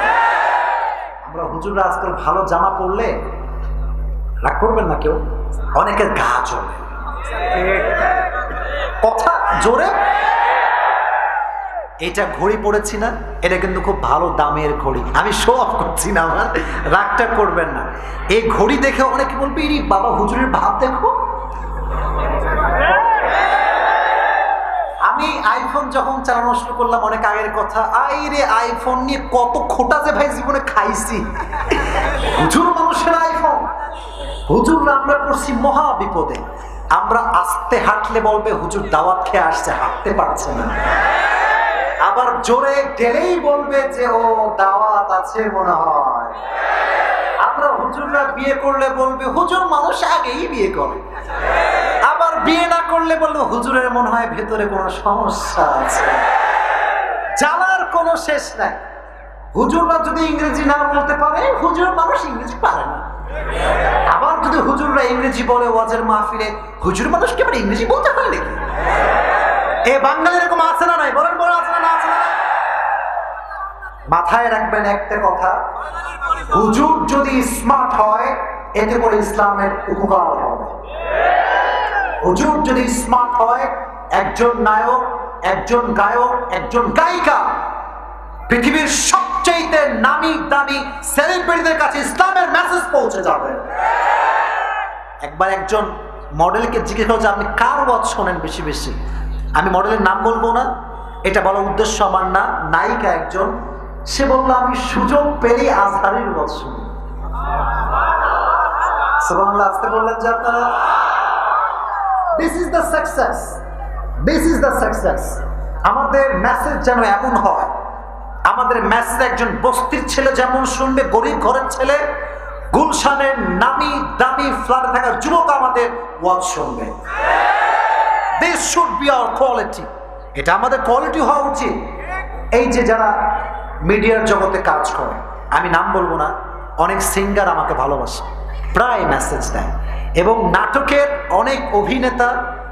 আমরা হুজুররা আজকাল ভালো জামা পরলে রাগ করবেন না কেউ, অনেকের গা জ্বলে, কথা জোরে। এটা ঘড়ি পড়েছি না, এটা কিন্তু খুব ভালো দামের ঘড়ি, আমি শো অফ করছি না, আমার রাগটা করবেন না। এই ঘড়ি দেখে অনেকে বলবে ইরি বাবা হুজুরের ভাব দেখো। আমি আইফোন যখন চালানো শুরু করলাম, অনেক আগের কথা, আইরে আইফোন নিয়ে কত খোটা যে ভাই জীবনে খাইছি। হুজুর মানুষের আইফোন, হুজুররা আমরা পড়ছি মহা বিপদে। আমরা আস্তে হাঁটলে বলবে হুজুর দাওয়াত খেয়ে আসছে, হাঁটতে পারছে না। আবার জোরে গেলেই বলবে যে ও দাওয়াত আছে মনে হয়। আমরা হুজুররা বিয়ে করলে বলবে হুজুর মানুষ আগেই বিয়ে করে। আবার বিয়ে না করলে বলবে হুজুরের মনে হয় ভেতরে কোনো সমস্যা আছে। জানার কোনো শেষ নাই। হুজুররা যদি ইংরেজি না বলতে পারে, হুজুর মানুষ ইংরেজি পারে না। আবার যদি হুজুররা ইংরেজি বলে ওয়াজের মাহফিলে, হুজুর মানুষ কি আবার ইংরেজি বলতে হয় নাকি? এ বাঙালি এরকম আছে না নাই? বলেন বলেন, আছে না আছে না? মাথায় রাখবেন একটা কথা, হুজুর যদি স্মার্ট হয় এতে করে ইসলামের উপকার হবে। হুজুর যদি স্মার্ট হয়, একজন নায়ক, একজন গায়ক, একজন গায়িকা, পৃথিবীর সবচেয়ে নামি দামি সেলিব্রিটিদের কাছে ইসলামের মেসেজ পৌঁছে যাবে। একবার একজন মডেলকে জিজ্ঞেস করছে আপনি কার ওয়াজ শোনেন বেশি বেশি? আমি মডেলের নাম বলবো না, এটা বলার উদ্দেশ্য আমার না, নায়িকা একজন, সে বলল আমি সুযোগ পেলেই আজহারের ওয়াজ শুনি। সুবহানাল্লাহ, আস্তে বললেন যে আপনারা। This is the success, this is the success. আমাদের মেসেজ যেন এমন হয়, আমাদের মেসেজ একজন বস্তির ছেলে যেমন শুনবে, গরিব ঘরের ছেলে, গুলশানের নামি দামি ফ্ল্যাটে থাকা যুবক আমাদের ওয়াজ শুনবে। This should be hour quality. এটা আমাদের কোয়ালিটি হওয়া উচিত। এই যে যারা মিডিয়ার জগতে কাজ করে, আমি নাম বলবো না, অনেক সিঙ্গার আমাকে ভালোবাসে, প্রায় মেসেজ দেয়, এবং নাটকের অনেক অভিনেতা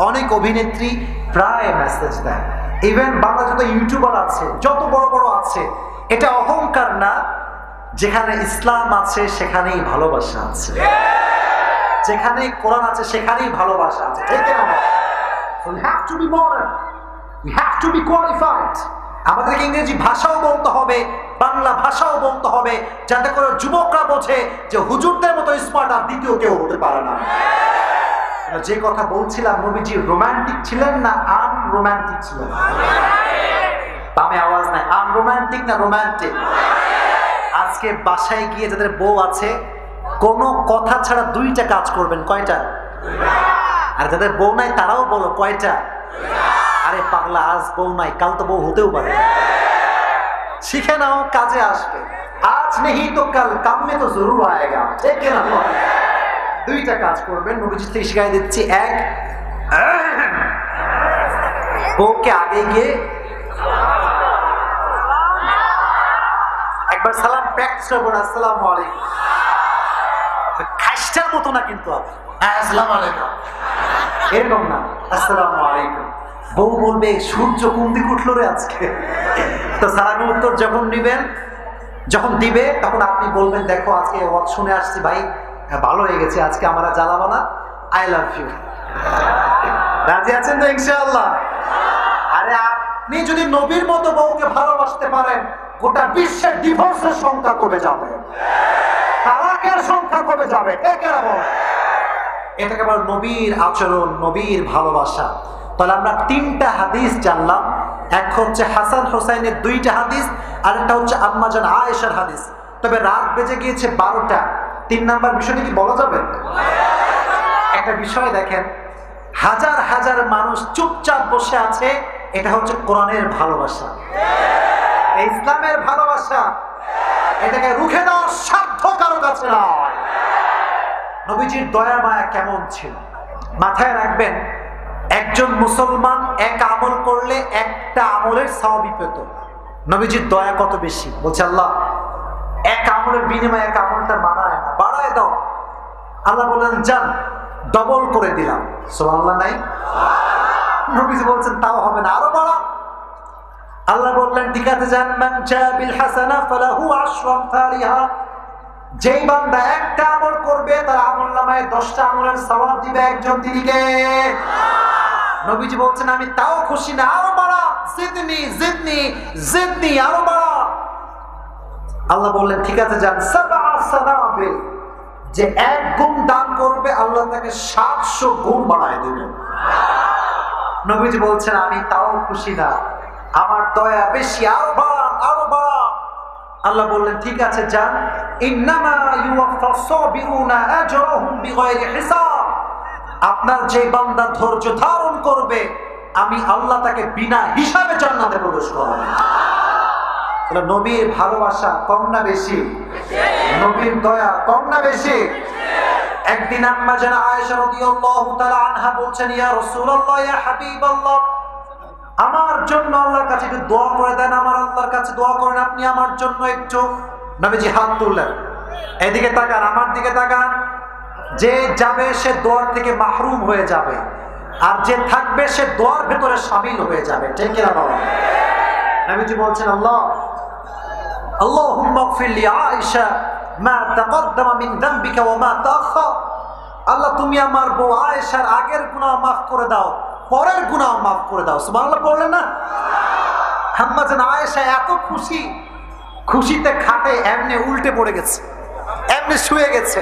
অনেক অভিনেত্রী প্রায় মেসেজ দেয়। ইভেন বাংলা যত ইউটিউবার আছে, যত বড় বড় আছে, এটা অহংকার না, যেখানে ইসলাম আছে সেখানেই ভালোবাসা আছে, যেখানে কোরআন আছে সেখানেই ভালোবাসা আছে, ঠিক না? So we have to be modern, we have to be qualified. আমাদেরকে ইংরেজি ভাষাও বলতে হবে, বাংলা ভাষাও বলতে হবে, যাতে করে যুবকরা বোঝে যে হুজুরদের মতো স্মার্ট আর দ্বিতীয় কেউ হতে পারে না। যে কথা বলছিলাম, নবীজি রোমান্টিক ছিলেন না আনরোমান্টিক ছিলেন? বামে আওয়াজ নাই, আনরোমান্টিক না রোমান্টিক? আজকে বাসায় গিয়ে যাদের বউ আছে, কোনো কথা ছাড়া 2টা কাজ করবেন। কয়টা? আর যাদের বউ নাই তারাও বলো কয়টা? আরে পাগলা, আজ বউ নাই, কাল তো বউ হতেও পারে। শিখে নাও, কাজে আসবে। আজ নেই তো কাল কাম মে তো জরুর আয়েগা, ঠিক না? 2টা কাজ করবেন, নবীজি থেকে শিখাই দিচ্ছি। এক, বউকে আগে গিয়ে একবার সালাম প্র্যাকটিস করবেন, আসসালামু আলাইকুম। খাইস্টার মতো না কিন্তু, আসসালামু আলাইকুম এরকম না, আসসালামু আলাইকুম। বউ বলবে সূর্য কোন দিকে উঠলো রে আজকে। তো সালামের উত্তর যখন দিবে তখন আপনি বলবেন, দেখো আজকে ওয়াজ শুনে আসছি ভাই, ভালো হয়ে গেছে, আজকে আমরা জ্বালাবো না, আই লাভ ইউ। রাজি আছেন তো ইনশাআল্লাহ? আরে আপনি যদি নবীর মতো বউকে ভালোবাসতে পারেন, গোটা বিশ্বের ডিভোর্সের সংখ্যা কমে যাবে, তালাকের সংখ্যা কমে যাবে। এটাকে বলে নবীর আচরণ, নবীর ভালোবাসা। তাহলে আমরা 3টা হাদিস জানলাম। এক হচ্ছে হাসান হোসাইনের 2টা হাদিস, আর একটা হচ্ছে আম্মা জান আয়েশার হাদিস। তবে রাত বেজে গিয়েছে 12টা। 3 নাম্বার বিষয়টা কি বলা যাবে? একটা বিষয় দেখেন, হাজার হাজার মানুষ চুপচাপ বসে আছে, এটা হচ্ছে কোরআনের ভালোবাসা, ইসলামের ভালোবাসা। এটাকে রুখে দেওয়ার সাধ্য কারো কাছে নয়। নবীজির দয়া মায়া কেমন ছিল মাথায় রাখবেন। একজন মুসলমান এক আমল করলে একটা আমলের সওয়াব পেত। নবীজির দয়া কত বেশি, বলছে আল্লাহ এক আমলের বিনিময়ে এক আমলটা মানায় না, বাড়ায় দাও। আল্লাহ বললেন যান, ডবল করে দিলাম। সুবহানাল্লাহ নাই? নবীজি বলছেন তাও হবে না, আরো বাড়া। আল্লাহ বললেন ঠিক আছে যান, মান জা বিল হাসানা ফালাহু আশরু আমসালিহা। যেই বান্দা একটা আমল করবে তার আমলনামায় 10টা আমলের সওয়াব দিবে একজন, তিনি কে? নবীজি বলছেন আমি তাও খুশি না, আরো বাড়া, জিদনি জিদনি জিদনি, আরো বাড়া। আল্লাহ বললেন ঠিক আছে যান, সাবআ সানাবিল। যে 1 গুণ দান করবে আল্লাহ তাকে 700 গুণ বাড়ায় দেবেন। নবীজি বলছেন আমি তাও খুশি না, আমার দয়া বেশি, আরো বাড়ান আরো বাড়ান। আল্লাহ বললেন ঠিক আছে যান, ইন্নামা ইউওয়াফাস সাবিরুনা আজরাহুম বিগাইরি হিসাব। আপনার যে বান্দা ধৈর্য ধারণ করবে আমি আল্লাহ তাকে বিনা হিসাবে জান্নাতে প্রবেশ করাবো। নবীর ভালোবাসা কম না বেশি? নবীর দয়া কম না বেশি? একদিন আম্মা জান আয়েশা রাদিয়াল্লাহু তাআলা আনহা বলছেন, ইয়া রাসূলুল্লাহ, ইয়া হাবিবাল্লাহ, আমার জন্য আল্লাহর কাছে একটু দোয়া করে দেন, আমার আল্লাহর কাছে দোয়া করেন আপনি আমার জন্য একটু। নবীজি হাত তুললেন, এদিকে তাকান, আমার দিকে তাকান। যে যাবে সে দোয়ার থেকে মাহরুম হয়ে যাবে, আর যে থাকবে সে দোয়ার ভেতরে শামিল হয়ে যাবে, ঠিক কিনা বাবা? নবীজি বলছেন আল্লাহ আল্লাহুম্মা ইগফির লি আয়েশা মা তাকদ্দামা মিন যামবিকা ওয়া মা তাআখার। আল্লাহ তুমি আমার বউ আয়েশার আগের গুনাহ মাফ করে দাও, পরের গুনাহ মাফ করে দাও। সুবহানাল্লাহ বললেন না? আম্মা জান আয়েশা এত খুশি, খুশিতে খাটে এমনি উল্টে পড়ে গেছে, এমনি শুয়ে গেছে।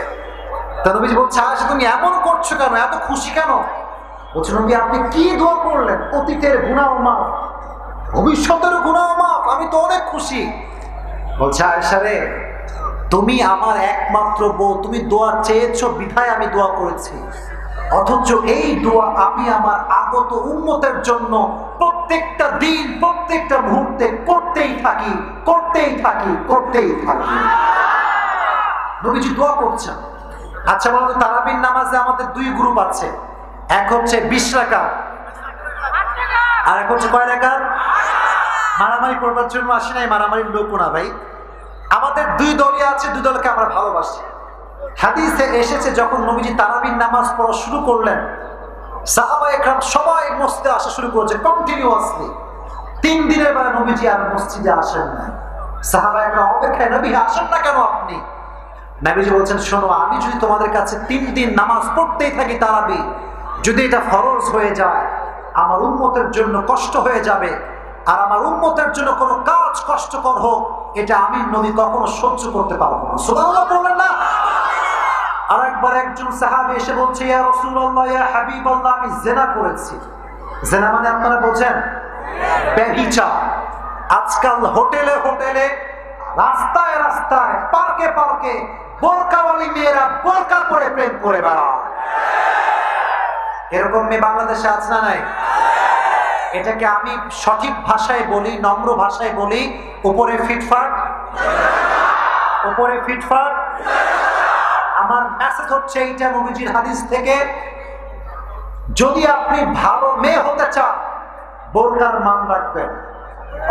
তা নবীজি বলছে আয়েশা তুমি এমন করছো কেন, এত খুশি কেন? বলছে নবী আপনি কি দোয়া করলেন? অতীতের গুনাহ মাফ, ভবিষ্যতের গুনাহ মাফ, আমি তো অনেক খুশি। বলছে আয়েশা রে, তুমি আমার একমাত্র বউ, তুমি দোয়া চেয়েছো বিধায় আমি দোয়া করেছি, অথচ এই দোয়া আমি আমার আগত উম্মতের জন্য প্রত্যেকটা দিন প্রত্যেকটা মুহূর্তে করতেই থাকি, করতেই থাকি, করতেই থাকি। নবীজি দোয়া করছেন। আচ্ছা বলুন তো, তারাবির নামাজে আমাদের দুই গ্রুপ আছে, এক হচ্ছে 20 রাকাত আর এক হচ্ছে কয় রাকাত? মারামারি করবার জন্য আসি নাই, মারামারির লোক না ভাই। আমাদের দুই দলই আছে, দুই দলকে আমরা ভালোবাসি। হাদিসে এসেছে যখন নবীজি তারাবির নামাজ পড়া শুরু করলেন, সাহাবা একরাম সবাই মসজিদে আসা শুরু করেছে কন্টিনিউয়াসলি। 3 দিনের বেলা নবীজি আর মসজিদে আসেন না। সাহাবা একরাম অপেক্ষায়, নবী আসেন না কেন আপনি? নবীজি বলছেন, শোনো, আমি যদি তোমাদের কাছে 3 দিন নামাজ পড়তেই থাকি তারাবি, যদি এটা ফরজ হয়ে যায় আমার উম্মতের জন্য কষ্ট হয়ে যাবে, আর আমার উম্মতের জন্য কোনো কাজ কষ্টকর হোক এটা আমি নবী কখনো সহ্য করতে পারবো না। সুবহানাল্লাহ বললেন না? আরেকবার একজন সাহাবী এসে বলছে, ইয়া রাসূলুল্লাহ, ইয়া হাবিবাল্লাহ, আমি জিনা করেছি। জিনা মানে আপনারা বোঝেন? ব্যভিচার। আজকাল হোটেলে হোটেলে, রাস্তায় রাস্তায়, পার্কে পার্কে বোরকাওয়ালি মেয়েরা বোরকা পরে প্রেম করে বেড়ায়। এরকম মেয়ে বাংলাদেশে আছে না নাই? এটাকে আমি সঠিক ভাষায় বলি, নম্র ভাষায় বলি, উপরে ফিটফাট, উপরে ফিটফাট। আমার মেসেজ হচ্ছে এইটা নবীজির হাদিস থেকে, যদি আপনি ভালো মেয়ে হতে চান বোরকার মান রাখবেন।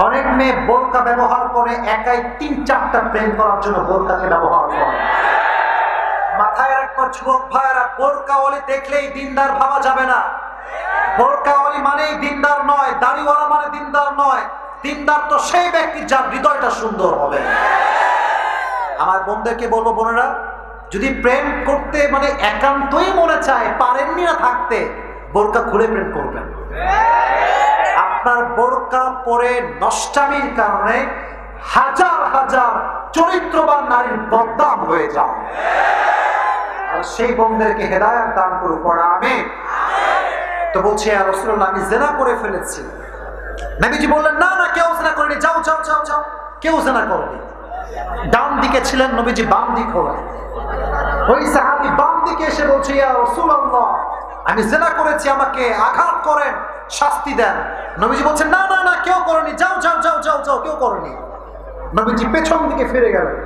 অনেক মেয়ে বোরকা ব্যবহার করে একাই 3-4টা প্রেম করার জন্য বোরকাকে ব্যবহার করে। মাথায় রাখবো যুবক ভাইয়েরা, বোরকাওয়ালি দেখলেই দিনদার ভাবা যাবে না। বোরকাওয়ালি মানেই দিনদার নয়, দাড়িওয়ালা মানে দিনদার নয়। দিনদার তো সেই ব্যক্তি যার হৃদয়টা সুন্দর হবে। আমার বোনদেরকে বলবো, বোনেরা, যদি প্রেম করতে মানে একান্তই মনে চায়, পারেননি না থাকতে, বোরকা খুলে প্রেম করবেন। আপনার বোরকা পরে নষ্টামির কারণে হাজার হাজার চরিত্রবান নারীর বদনাম হয়ে যায়। আর সেই বোনদেরকে হেদায়েত দান করুন, পড়া আমিন। তো বলছে, ইয়া রাসূলুল্লাহ, আমি জিনা করে ফেলেছি। নবীজি বললেন, না না, কেউ জিনা করেনি, যাও যাও যাও যাও, কেউ জিনা করেনি। ডান দিকে ছিলেন নবীজি, বাম দিক হলেন। ওই সাহাবী বাম দিকে এসে বলছে, ইয়া রাসূলুল্লাহ, আমি জিনা করেছি, আমাকে আঘাত করেন, শাস্তি দেন। নবীজি বলছেন, না না না, কেউ করেনি, যাও যাও যাও যাও যাও, কেউ করেনি। নবীজি পেছন দিকে ফিরে গেলেন।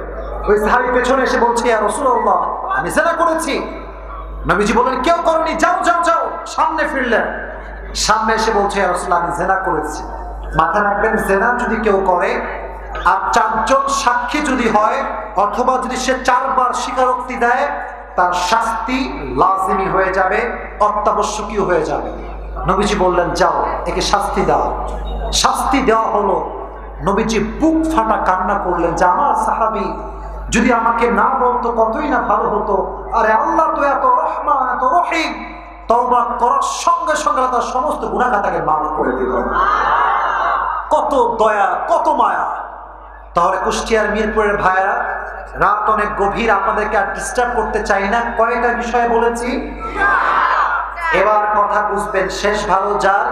ওই সাহাবী পেছনে এসে বলছে, ইয়া রাসূলুল্লাহ, আমি জিনা করেছি। নবীজি বললেন, কেউ করেনি, যাও যাও যাও। সামনে ফিরলেন, সামনে এসে বলছে, ইয়া রাসূলুল্লাহ, আমি জিনা করেছি। মাথা রাখবেন, জিনা যদি কেউ করে আর 4 জন সাক্ষী যদি হয়, অথবা যদি সে 4 বার স্বীকারোক্তি দেয়, তার শাস্তি লাজিমি হয়ে যাবে, অত্যাবশ্যকীয় হয়ে যাবে। নবীজি বললেন, যাও, একে শাস্তি দাও। শাস্তি দেওয়া হলো। নবীজি বুক ফাটা কান্না করলেন যে আমার সাহাবী যদি আমাকে না বলতো কতই না ভালো হতো। আরে আল্লাহ তো এত রহমান, এত রহিম, তওবা করার সঙ্গে সঙ্গে তার সমস্ত গুনাহ খাতাকে মাফ করে দিল। কত দয়া, কত মায়া। তাহলে কুষ্টিয়ার মিরপুরের ভাইরা, রাত অনেক গভীর, আপনাদেরকে আর ডিস্টার্ব করতে চাই না। কয়টা বিষয় বলেছি, এবার কথা বুঝবেন। শেষ ভালো যার,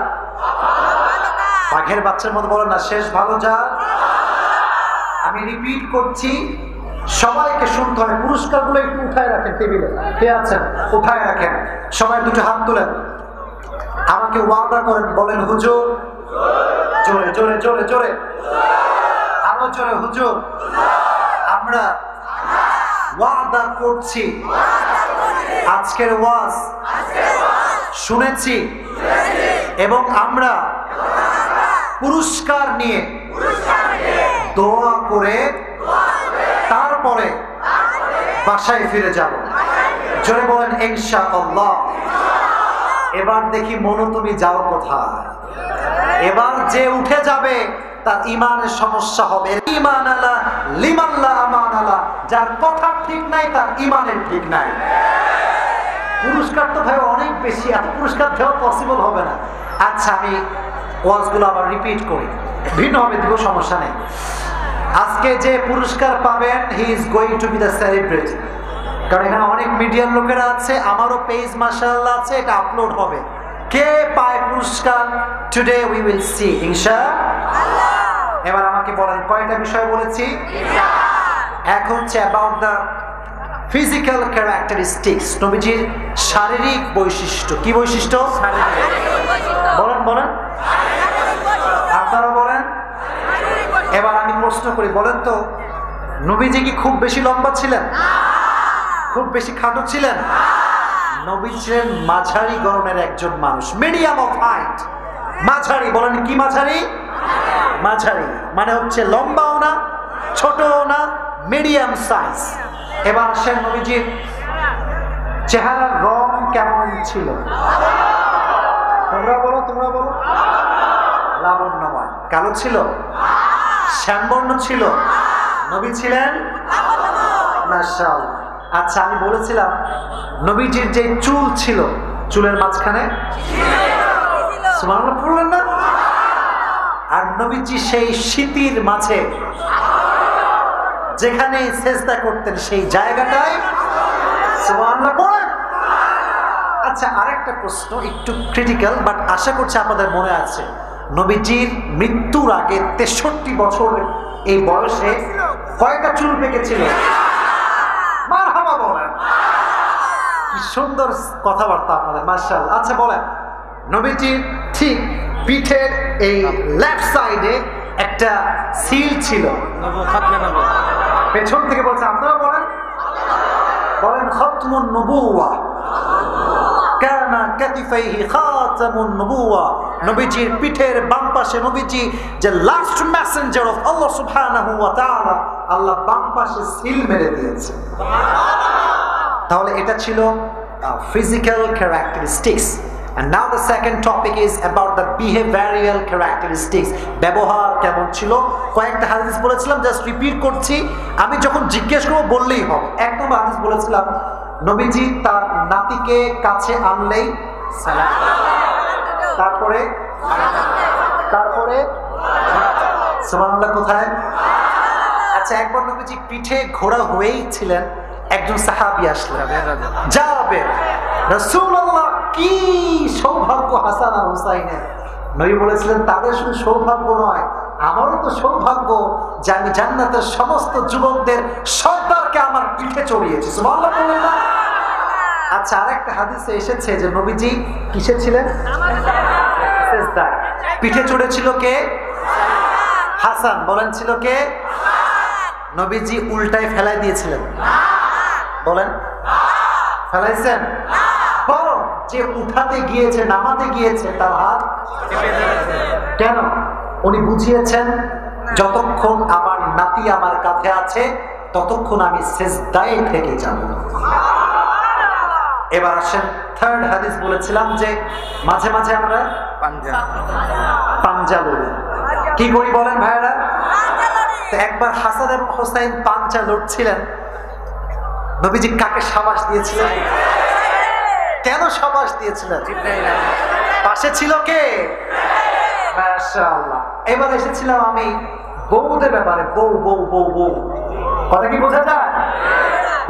বাঘের বাচ্চার মতো বলেন না, শেষ ভালো যার। আমি রিপিট করছি, সবাইকে শুনতে হবে। পুরস্কারগুলো একটু উঠায় রাখেন টেবিলে, কে আছেন উঠায় রাখেন। সবাই দুটো হাত তোলেন, আমাকে ওয়াদা করেন, বলেন হুজুর, জোরে জোরে জোরে জোরে, আরো জোরে, হুজুর, আমরা ওয়াদা করছি আজকের ওয়াজ শুনেছি এবং আমরা পুরস্কার নিয়ে দোয়া করে তারপরে বাসায় ফিরে যাব। জোরে বলেন ইনশাআল্লাহ। এবার দেখি মনু, তুমি যাও কোথায়? এবার যে উঠে যাবে তার ইমানের সমস্যা হবে। ঈমান আলা লিমান লা আমান আলা, যার কথা ঠিক নাই তার ইমানের ঠিক নাই। পুরস্কার তো ভাই অনেক বেশি, এত পুরস্কার দেওয়া পসিবল হবে না। আচ্ছা, আমি ওয়াজগুলো আবার রিপিট করি, ভিন্নভাবে দিব, সমস্যা নেই। আজকে যে পুরস্কার পাবেন, he is going to B the celebrity. কারণ এখানে অনেক মিডিয়ার লোকেরা আছে, আমারও পেজ মাশাআল্লাহ আছে, এটা আপলোড হবে। কে পায় পুরস্কার, টুডে উই উইল সি ইনশাআল্লাহ। এবার আমাকে বলেন, কয়টা বিষয় বলেছি? এক হচ্ছে অ্যাবাউট দ্য ফিজিক্যাল ক্যারেক্টারিস্টিক্স, নবীজির শারীরিক বৈশিষ্ট্য। কি বৈশিষ্ট্য? বলেন বলেন, আপনারা বলেন। এবার আমি প্রশ্ন করি, বলেন তো, নবীজি কি খুব বেশি লম্বা ছিলেন? খুব বেশি খাটো ছিলেন? নবী ছিলেন মাঝারি গড়নের একজন মানুষ, মিডিয়াম অফ হাইট। মাঝারি, বলেন কি মাঝারি? মাঝারি মানে হচ্ছে লম্বাও না, ছোটও না, মিডিয়াম সাইজ। এবার আসেন নবীজির চেহারার রং কেমন ছিল? তোমরা বলো, তোমরা বলো। লাবণ্যময়। কালো ছিল? শ্যামবর্ণ ছিল? নবী ছিলেন মাশাআল্লাহ। আচ্ছা, আমি বলেছিলাম নবীজির যে চুল ছিল, চুলের মাঝখানে সুবহানাল্লাহ পড়লেন না? আর নবীজি সেই শীতির মাঝে যেখানে সেজদা করতেন সেই জায়গাটায় সুবহানাল্লাহ পড়েন। আচ্ছা, আরেকটা প্রশ্ন একটু ক্রিটিক্যাল, বাট আশা করছি আপনাদের মনে আছে। নবীজির মৃত্যুর আগে 63 বছর এই বয়সে কয়টা চুল পেকেছিল? মারহাবা বলেন। কি সুন্দর কথাবার্তা আপনাদের, মাশাআল্লাহ। আচ্ছা বলেন, নবীজির ঠিক পিঠের এই লেফট সাইডে একটা সিল ছিল, পেছন থেকে বলছে, আপনারা বলেন, বলেন খাতমুন নবুওয়া কানা কাতিফাইহি খাতামুন নবুওয়া। নবীজির পিঠের বাম পাশে নবীজি যে লাস্ট মেসেঞ্জার অফ আল্লাহ সুবহানাহু ওয়া তাআলা, আল্লাহ বাম পাশে সিল মেরে দিয়েছে। তাহলে এটা ছিল physical characteristics. And now the second topic is about the behavioral characteristics. ব্যবহার কেমন ছিল? কয়েকটা হাদিস বলেছিলাম, জাস্ট রিপিট করছি। আমি যখন জিজ্ঞেস করব বললেই হবে। এক নম্বর হাদিস বলেছিলাম, নবীজি তার নাতিকে কাছে আনলেই সালাম, তারপরে সুবহানাল্লাহ কোথায়? আচ্ছা, একবার নবীজি পিঠে ঘোড়া হয়েই ছিলেন, একজন সাহাবী আসলেন, জাবের, রাসূলুল্লাহ কি সৌভাগ্য হাসান আর হুসাইনের। নবী বলেছিলেন, তাদের শুধু সৌভাগ্য নয়, আমারও তো সৌভাগ্য যে আমি জান্নাতের সমস্ত যুবকদের সর্দারকে আমার পিঠে চড়িয়েছি। সুবহানাল্লাহ বলেন না? আচ্ছা, আরেকটা হাদিসে এসেছে যে নবীজি কিসে ছিলেন? সিজদায়। পিঠে চড়েছিল কে? হাসান। বলেন ছিল কে? নবীজি উল্টায় ফেলাই দিয়েছিলেন? বলেন ফেলাইছেন? বরং যে উঠাতে গিয়েছে, নামাতে গিয়েছে, তার হাত কেন? উনি বুঝিয়েছেন, যতক্ষণ আমার নাতি আমার কাঁধে আছে ততক্ষণ আমি সিজদায় থেকে যাব। এবার আসেন থার্ড হাদিস, বলেছিলাম যে মাঝে মাঝে আমরা পাঞ্জা লড়ি। কি করি বলেন ভাইরা? একবার হাসান এবং হোসাইন পাঞ্জা লড়ছিলেন। নবীজি কাকে শাবাশ দিয়েছিলেন? কেন শাবাশ দিয়েছিলেন? পাশে ছিল কে? মাশাআল্লাহ। এবার এসেছিলাম আমি বউদের ব্যাপারে। বউ বউ বউ বউ কথা কি বোঝা যায়?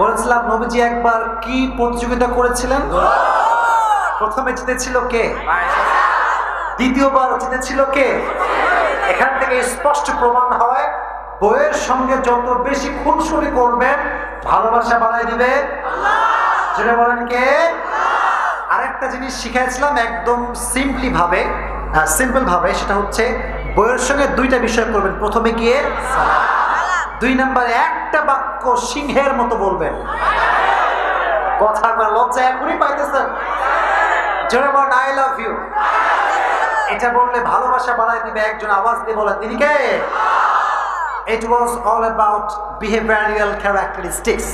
বলেছিলাম নবীজি একবার কি প্রতিযোগিতা করেছিলেন? প্রথমে জিতেছিল কে? দ্বিতীয়বার জিতেছিল কে? এখান থেকে স্পষ্ট প্রমাণ হয়, বউয়ের সঙ্গে যত বেশি খুনসুনি করবেন ভালোবাসা বাড়াই দিবে আল্লাহ। যেটা বলেন কে? আরেকটা জিনিস শিখাইছিলাম একদম সিম্পল ভাবে, সেটা হচ্ছে বউয়ের সঙ্গে দুইটা বিষয় করবেন। প্রথমে গিয়ে দুই নম্বরে একটা বাক্য সিংহের মতো বলবেন। কথা লজ্জা এখনই পাইতেছেন? যেটা বলেন আই লাভ ইউ, এটা বললে ভালোবাসা বাড়াই দিবে। একজন আওয়াজ দিয়ে বলেন, তিনি কে? It was all about behavioral characteristics.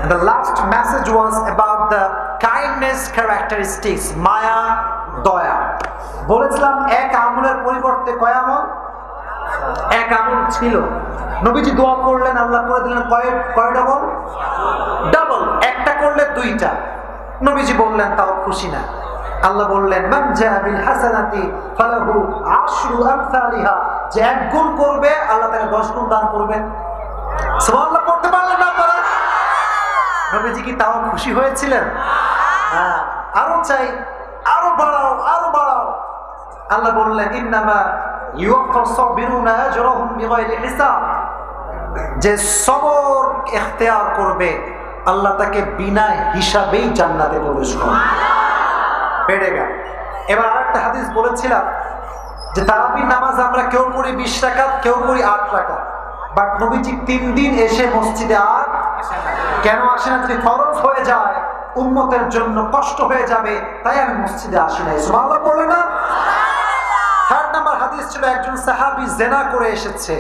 And the last message was about the kindness characteristics, maya, দয়া। বলেছিলাম এক আমলের পরিবর্তে কয় আমল? এক আমল ছিল। নবীজি দোয়া করলেন, আল্লাহ করে দিলেন কয় ডাবল? ডাবল। একটা করলে দুইটা। নবীজি বললেন তাও খুশি না। আল্লাহ বললেন মান জাআ বিল হাসানাতি ফালাহু আশরু আমসালিহা, যে এক গুণ করবে আল্লাহ তাকে 10 গুণ দান করবেন। সুবহানাল্লাহ পড়তে পারলেন না আপনারা? নবীজি কি তাও খুশি হয়েছিলেন? না, আরো চাই, আরো বাড়াও, আরো বাড়াও। আল্লাহ বললেন ইন্নামা ইউওয়াফাস সাবিরুনা আজরাহুম বিগাইরি হিসাব, যে সবর ইখতিয়ার করবে আল্লাহ তাকে বিনা হিসাবেই জান্নাতে প্রবেশ করাবে। বেড়ে গেল। এবার আরেকটা হাদিস বলেছিলাম যে তারাবির নামাজ আমরা কেউ পড়ি 20 রাকাত, কেউ পড়ি 8 রাকাত। বাট নবীজি 3 দিন এসে মসজিদে আর কেন আসে না? যদি ফরজ হয়ে যায় উম্মতের জন্য কষ্ট হয়ে যাবে, তাই আমি মসজিদে আসি নাই। সুবহানাল্লাহ বলে না? 3 নাম্বার হাদিস ছিল একজন সাহাবী জিনা করে এসেছে,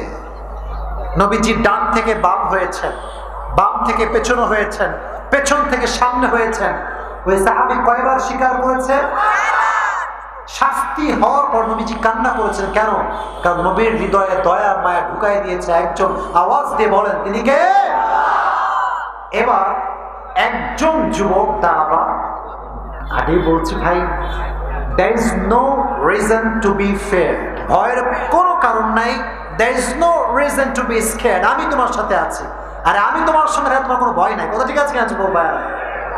নবীজি ডান থেকে বাম হয়েছেন, বাম থেকে পেছনে হয়েছেন, পেছন থেকে সামনে হয়েছেন। ওই সাহাবী কয়বার স্বীকার করেছে? শাস্তি হওয়ার পর নবীজি কান্না করেছেন। কেন? কারণ নবীর হৃদয়ে দয়া মায়া ঢুকাই দিয়েছে একজন। আওয়াজ দিয়ে বলেন তিনি কে? এবার একজন যুবক দাঁড়াবা, আগেই বলছি ভাই, there is no reason to be fear, ভয়ের কোনো কারণ নাই। there is no reason to be scared, আমি তোমার সাথে আছি, আরে আমি তোমার সঙ্গে, তোমার কোনো ভয় নাই। কথা ঠিক আছে?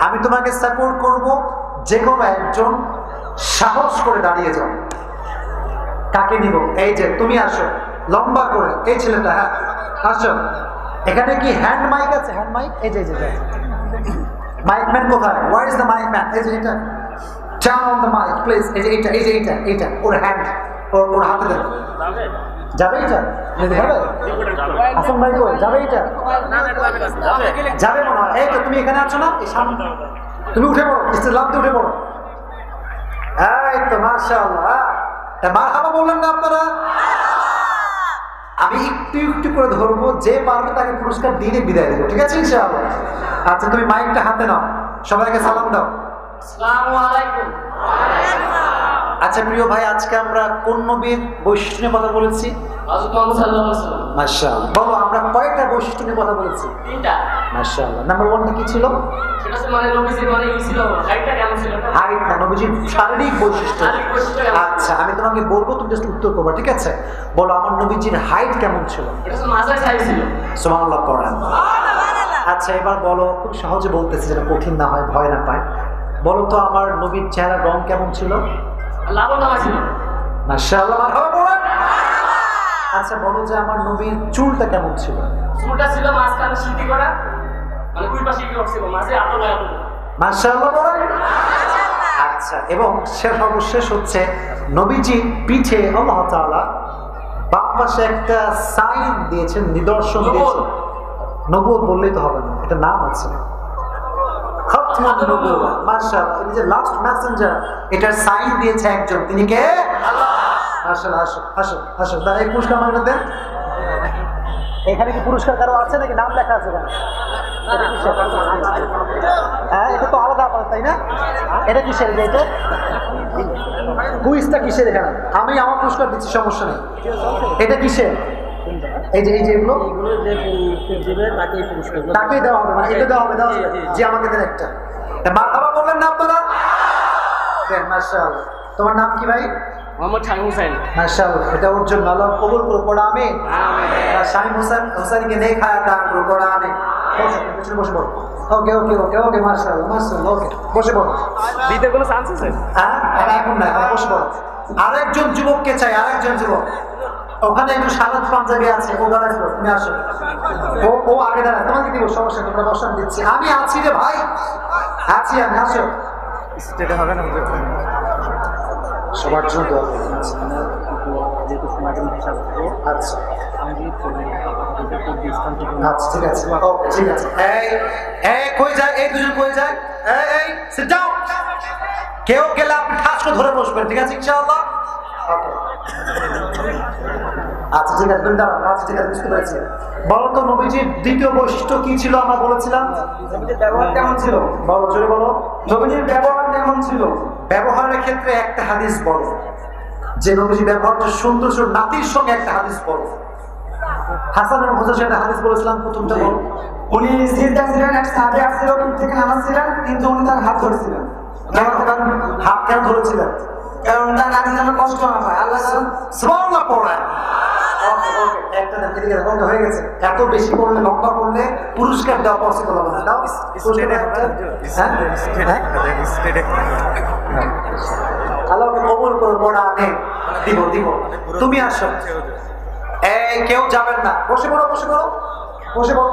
আমি তোমাকে সাপোর্ট করব। যে কোনো একজন সাহস করে দাঁড়িয়ে যাও। কাকে নিব? এই যে তুমি আসো, লম্বা করে এই ছেলেটা, হ্যাঁ আসো। এখানে কি হ্যান্ড মাইক আছে? হ্যান্ড মাইক, এই যে মাইকম্যান কোথায়? Where is the mikeman? এই যে এটা, turn on the mic please. এই যে এইটা, এই যে এইটা ওর হ্যান্ড, ওর হাতে দেন। যাবে এটা? যাবে? হাসান ভাই কই যাবে? এটা যাবে মনে হয়। এই তো তুমি এখানে আছো না, এই সামনে তুমি উঠে পড়ো, ইসলামতে উঠে পড়ো। এই তো মাশাআল্লাহ, মারহাবা বললেন না আপনারা? আমি একটু একটু করে ধরবো, যে পারবে তাকে পুরস্কার দিয়ে বিদায় দেবো, ঠিক আছে ইনশাআল্লাহ? আচ্ছা তুমি মাইকটা হাতে নাও, সবাইকে সালাম দাও। আসসালামু আলাইকুম। আচ্ছা প্রিয় ভাই, আজকে আমরা কোন নবীর বৈশিষ্ট্য নিয়ে কথা বলেছি? মাশাআল্লাহ। বলো আমরা কয়টা বৈশিষ্ট্য নিয়ে কথা বলেছি? 3টা। মাশাআল্লাহ। নাম্বার 1 কি ছিল? সেটা হচ্ছে মানে নবীজির মানে কি ছিল? হাইটটা কেমন ছিল? হাইট না, নবীজির শারীরিক বৈশিষ্ট্য। আচ্ছা আমি তোমাকে বলবো, তুমি জাস্ট উত্তর করবে, ঠিক আছে? বলো আমার নবীজির হাইট কেমন ছিল? এটা তো মাঝারি সাইজ ছিল। সুবহানাল্লাহ পড়েন। আচ্ছা এবার বলো, খুব সহজে বলতেছি যেন কঠিন না হয়, ভয় না পায়। বলো তো আমার নবীর চেহারার রং কেমন ছিল? লাবণ্যময় ছিল। মাশাআল্লাহ, মারহাবা বলেন। আচ্ছা বলো যে আমার নবীর চুলটা কেমন ছিল? চুলটা ছিল মাঝখানে সিঁথি করা, মানে দুই পাশে কি ছিল, মাঝে আলো লাগানো। মাশাআল্লাহ বলেন। আচ্ছা এবং সর্বশেষ হচ্ছে নবীজি পিঠে আল্লাহ তাআলা বাম পাশে একটা সাইন দিয়েছেন, নিদর্শন দিয়েছেন। নবুয়ত বললেই তো হবে না, এটা নাম আছে খাতমুন নবুওয়াহ। মাশাআল্লাহ, এই যে লাস্ট মেসেঞ্জার, এটার সাইন দিয়েছে একজন, তিনি কে? আল্লাহ। মাশাআল্লাহ, আসো আসো আসো, এই পুরস্কার আমাকে দেন। এখানে কি পুরস্কার কারো আছে নাকি নাম লেখা আছে? হ্যাঁ এটা তো আলাদা আলাদা, তাই না? এটা কিসের? এটা কুইজটা কিসের? এখানে আমি আমার পুরস্কার দিচ্ছি, সমস্যা নেই। এটা কিসের? এই যে এগুলো তাকেই দেওয়া হবে, মানে এটা দেওয়া হবে, দেওয়া হবে। জি আমাকে দেন একটা। মারহাবা বললেন না আপনারা? দেন। মাশাআল্লাহ। তোমার নাম কি ভাই? মোহাম্মদ শামীম হোসেন। মাশাআল্লাহ, এটা ওর জন্য আল্লাহ কবুল করুক, পড়া আমিন। আমিন। শামীম হোসেনকে নেক হায়াত দান করুক, পড়া আমিন। বসে বসে পড়ো। ওকে ওকে ওকে ওকে, মাশাআল্লাহ মাশাআল্লাহ, ওকে বসে পড়ো। দিতে কোনো চান্স আছে? হ্যাঁ এখন না, এখন বসে পড়ো। আরেকজন যুবককে চাই, আরেকজন যুবক ওখানে একটু সাদা পাঞ্জাবি আছে, ও দাঁড়ায়, তুমি আসো। ও আগে দাঁড়ায়, তোমাকে দিব, সমস্যা তোমরা বসান দিচ্ছি, আমি আছি রে ভাই, আছি আমি, আসো। স্টেটে হবে না সবার জন্য। আচ্ছা আচ্ছা ঠিক আছে, ঠিক আছে। এই কই যায়? এই দুজন কই যায়? এই সিট ডাউন। কেউ গেলে আপনি ঠাস করে ধরে বসবেন, ঠিক আছে ইনশাআল্লাহ? আচ্ছা ঠিক আছে, তুমি দাঁড়াও। আচ্ছা ঠিক আছে, বুঝতে পেরেছি। বলো তো নবীজির দ্বিতীয় বৈশিষ্ট্য কি ছিল? আমরা বলেছিলাম ব্যবহার কেমন ছিল। বলো, জোরে বলো, নবীজির ব্যবহার কেমন ছিল? ব্যবহারের ক্ষেত্রে একটা হাদিস বলো, যে নবীজি ব্যবহারটা সুন্দর ছিল। নাতির সঙ্গে একটা হাদিস বলো। হাসান এবং হোসেনের সাথে হাদিস বলেছিলাম, প্রথমটা বলো। উনি সিজদা ছিলেন, এক সাহাবী আসছিল থেকে নামাচ্ছিলেন, কিন্তু উনি তার হাত ধরেছিলেন। হাত কেন ধরেছিলেন? কারণ তার নাতি যেন কষ্ট না পায়। আল্লাহ সুবহানাল্লাহ পড়ায়। ওকে ওকে, একটা দেন, ঠিক আছে, ওকে হয়ে গেছে। এত বেশি করলে, লম্বা করলে পুরস্কার দেওয়া পসিবল হবে না। দাও স্টেডে। আল্লাহকে কবুল করো, পড়া আমি দিব দিব। তুমি আসো। এই কেউ যাবেন না, বসে পড়ো বসে পড়ো বসে পড়ো।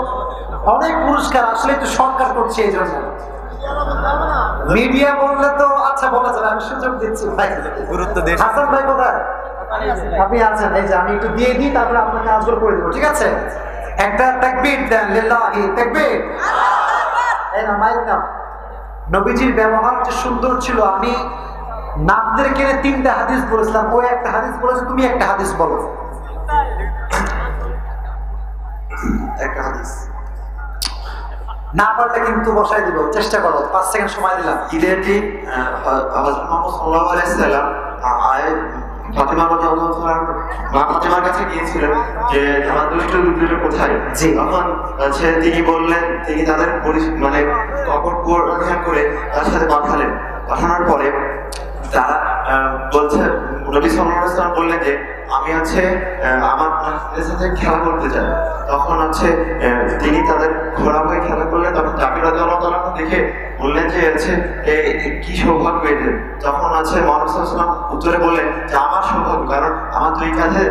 অনেক পুরস্কার আসলে তো সরকার করছে, এই জন্য মিডিয়া বললে তো আচ্ছা বলা যাবে, আমি সুযোগ দিচ্ছি ভাই, গুরুত্ব দিন। হাসান ভাই কোথায়? আপনি আছেন? এই যে আমি একটু দিয়ে দিই, তারপরে আপনাকে কাজগুলো করে দেবো, ঠিক আছে? একটা তাকবীর দেন, লিল্লাহি তাকবীর। এই না মাইক নাও। নবীজির ব্যবহার যে সুন্দর ছিল, আমি নামদেরকে তিনটা হাদিস বলেছিলাম, ওই একটা হাদিস বলেছে, তুমি একটা হাদিস বলো। একটা হাদিস না পারলে কিন্তু বসাই দিব, চেষ্টা করো, 5 সেকেন্ড সময় দিলাম। ঈদের দিন হযরত মুহাম্মদ সাল্লাল্লাহু আলাইহি সাল্লাম ফাতিমা রাদিয়াল্লাহু তাআলার মা ফাতিমার কাছে গিয়েছিলেন যে আমার দুটো কোথায়। তখন তিনি বললেন, তিনি তাদের মানে কপট পরিধান করে তার সাথে পাঠানোর পরে তারা বলছে, নবী সাল্লাল্লাহু আলাইহি সাল্লাম বললেন যে আমি আমার সাথে খেলা করতে চাই। তখন তিনি তাদের ঘোড়া হয়ে খেলা করলেন। তখন জাবির রাদিয়াল্লাহু তাআলা দেখে বললেন যে কি সৌভাগ্য এদের। তখন মুহাম্মদ সাল্লাল্লাহু আলাইহি ওয়াসাল্লাম উত্তরে বললেন যে আমার সৌভাগ্য, কারণ আমার দুই কাঁধে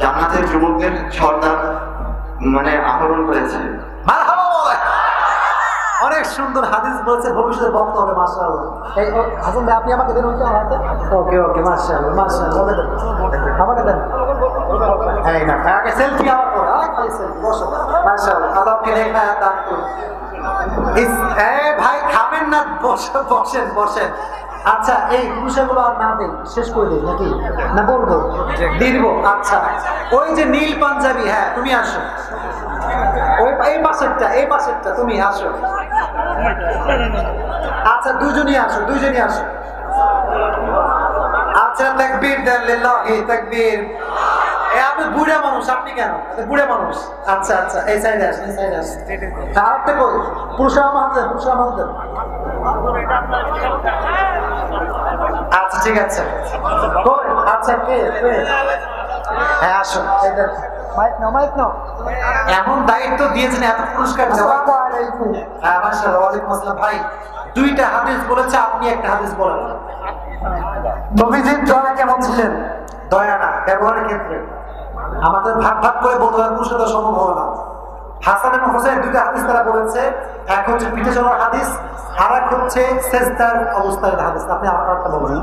জান্নাতের যুবকদের সর্দার মানে আহরণ করেছে। মারহাবা বলে। অনেক সুন্দর হাদিস বলছে, ভবিষ্যতে বক্তা হবে। মাশাআল্লাহ। এই হাসান ভাই, আপনি আমাকে দেন ওইটা হাতে। ওকে ওকে, মাশাআল্লাহ মাশাআল্লাহ। আমাকে দেন। এই না, আগে সেলফি আমার করো। খালি সেলফি। বসো। মাশাআল্লাহ। আল্লাহকে দেখা দান করুন। ভাই খাবেন না, বসেন বসেন। আচ্ছা, এই পুরুষগুলো আর না দেই, শেষ করে দিই নাকি না বলবো? দিব। আচ্ছা, ওই যে নীল পাঞ্জাবি, হ্যাঁ তুমি আসো। ওই এই পাশেরটা তুমি আসো। আচ্ছা, দুজনই আসো। আচ্ছা, তাকবীর দেন, লিল্লাহি তাকবীর। আপনি বুড়া মানুষ, আপনি কেন বুড়া মানুষ? আচ্ছা আচ্ছা, এই সাইডে আসেন, আরেকটা কই, পুরুষরা আমাদের আচ্ছা ঠিক আছে। আচ্ছা, কে হ্যাঁ আসো। মাইক নাও। এমন দায়িত্ব দিয়েছেন, এত পুরস্কার। হ্যাঁ মাশাআল্লাহ। ওয়ালাইকুম আসসালাম। ভাই দুইটা হাদিস বলেছে, আপনি একটা হাদিস বলেন। নবীজির দয়া কেমন ছিলেন? দয়া না, ব্যবহারের ক্ষেত্রে। আমাদের ভাগ করে বলতে হয়, পুরুষের সম্ভব হবে না। হাসান এবং হোসেন দুইটা হাদিস তারা বলেছে, এক হচ্ছে পিঠে চলার হাদিস, আর এক হচ্ছে সেজদার অবস্থায় হাদিস। আপনি আরেকটা বলবেন।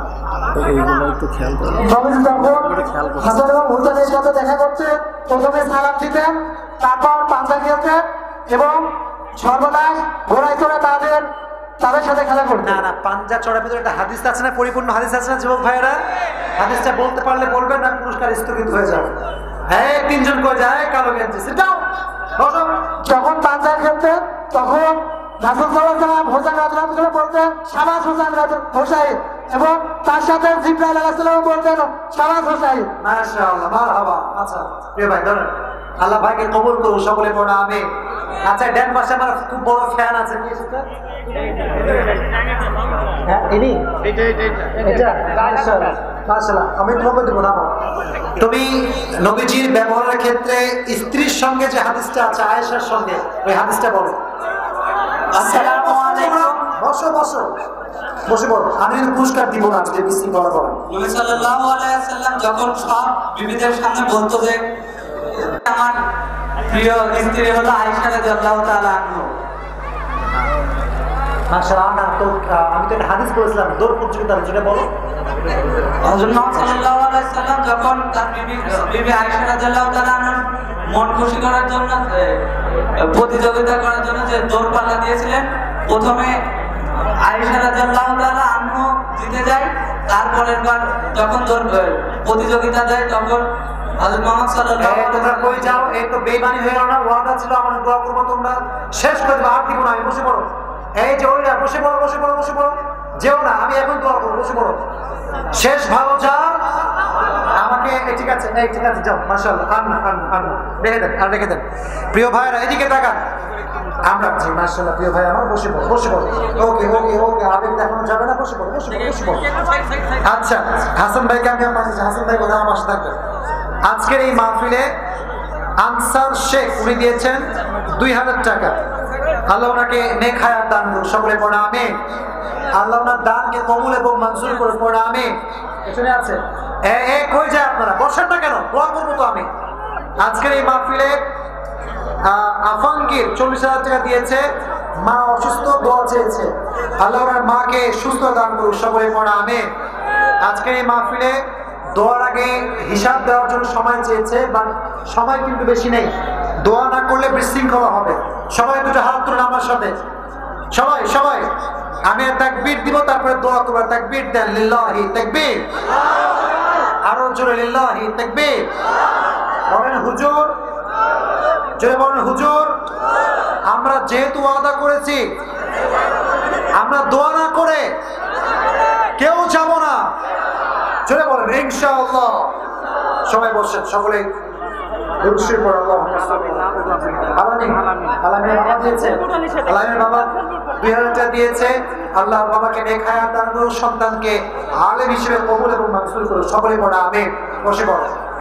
এইগুলো একটু খেয়াল করুন। হাসান এবং হোসেনের সাথে দেখা করতে প্রথমে সালাম দিতেন, তারপর পাঞ্জা খেলতেন এবং সর্বদা ঘোড়ায় চড়ে তাদের সাথে খেলা করতেন। না, পাঞ্জা চড়ার ভিতরে একটা হাদিস আছে না, পরিপূর্ণ হাদিস আছে না যুবক ভাইয়েরা? হাদিসটা বলতে পারলে বলবেন, না পুরস্কার স্থগিত হয়ে যাবে। হ্যাঁ, তিনজন কয়ে যায় কালো গেঞ্জি। যখন পাঞ্জা খেলতেন তখন রাসূল সাল্লাল্লাহু আলাইহি ওয়াসাল্লাম হোসেন রাদিয়াল্লাহু আনহু বলতেন, শাবাশ হোসেন, এবং তার সাথে জিবরাইল আলাইহিস সালাম বলতেন, শাবাশ হোসেন। মাশাআল্লাহ, মারহাবা। আচ্ছা প্রিয় ভাই, ধরেন। আল্লাহ ভাইকে কবুল করুন, সকলে পড়া আমিন। আচ্ছা, ডান পাশে আমার খুব বড় ফ্যান আছে, কি সেটা? হ্যাঁ, এটা মাশাআল্লাহ। আমি তোমাকে দেব না। তুমি নবীজির ব্যবহারের ক্ষেত্রে স্ত্রীর সঙ্গে যে হাদিসটা আছে, আয়েশার সঙ্গে, ওই হাদিসটা বলো। আসসালামু আলাইকুম। বসে বলো। আমি পুরস্কার দিব না, যে বিসি বড় বড়। নবী সাল্লাল্লাহু আলাইহি ওয়াসাল্লাম যখন সব বিবিদের সামনে বলতো যে আমার প্রিয় স্ত্রী হলো আয়েশা রাদিয়াল্লাহু তাআলা আনহা। মাশাআল্লাহ। না তো আমি তো একটা হাদিস বলেছিলাম, দৌড় প্রতিযোগিতা, যেটা বলো। হযরত মুহাম্মদ সাল্লাল্লাহু আলাইহি ওয়াসাল্লাম যখন তার বিবি আয়েশা রাদিয়াল্লাহু তাআলা আনহার মন খুশি করার জন্য, প্রতিযোগিতা করার জন্য যে দৌড় পাল্লা দিয়েছিলেন, প্রথমে আয়েশা রাদিয়াল্লাহু তাআলা আনহা জিতে যায়। তারপরের বার যখন প্রতিযোগিতা দেয়, তখন হযরত মুহাম্মদ সাল্লাল্লাহু আলাইহি ওয়াসাল্লাম। তোমরা কই যাও? এই তো বেঈমানি হয়ে না, ওয়াদা ছিল আমাদের দোয়া করব, তোমরা শেষ করে দাও। আর দিব না, আমি বসে পড়ো। এই যে ওইরা বসে পড়ো। যেও না, আমি এখন দোয়া করবো, বসে পড়ো। শেষ ভালো যা আমাকে। ঠিক আছে, যাও। মাশাআল্লাহ। রেখে দেন। প্রিয় ভাইরা এদিকে তাকান। আমরা জি মাশাআল্লাহ। প্রিয় ভাই আমার, বসে পড়ো। ওকে, আবেগ দেখানো যাবে না, বসে পড়ো। আচ্ছা, হাসান ভাইকে আমি আমার পাশে, হাসান ভাই কোথায়? আমার পাশে থাকবেন। আজকের এই মাহফিলে আনসার শেখ, উনি দিয়েছেন 2000 টাকা। আল্লাহ ওনাকে নেক হায়াত দান করুন, সকলে পড়া আমিন। আল্লাহ ওনার দানকে কবুল এবং মঞ্জুর করে পড়া আমিন। পেছনে আছে কই যায় আপনারা? বসেন না কেন? দোয়া করবো তো আমি। আজকের এই মাহফিলে আফাঙ্গির 40,000 টাকা দিয়েছে, মা অসুস্থ, দোয়া চেয়েছে। আল্লাহ ওনার মাকে সুস্থ দান করুন, সকলে পড়া আমিন। আজকের এই মাহফিলে দোয়ার আগে হিসাব দেওয়ার জন্য সময় চেয়েছে, বাট সময় কিন্তু বেশি নেই। দোয়া না করলে বিশৃঙ্খলা হবে। সবাই দুটো হাত তুলুন আমার সাথে, সবাই সবাই। আমি তাকবীর দিব, তারপরে দোয়া করব। তাকবীর দেন, লিল্লাহি তাকবীর। আরো জোরে লিল্লাহি তাকবীর। বলেন হুজুর, জোরে বলেন হুজুর। আমরা যেহেতু ওয়াদা করেছি, আমরা দোয়া না করে কেউ যাব না। জোরে বলেন ইনশাআল্লাহ। সবাই বসেন, সকলে দিয়েছে আল্লাহ। বাবাকে নেক হায়াত দান করুন, সন্তানকে আলেম হিসেবে কবুল এবং মানসুর করুন। সকলে পড়া আমিন। বসে পড়ো।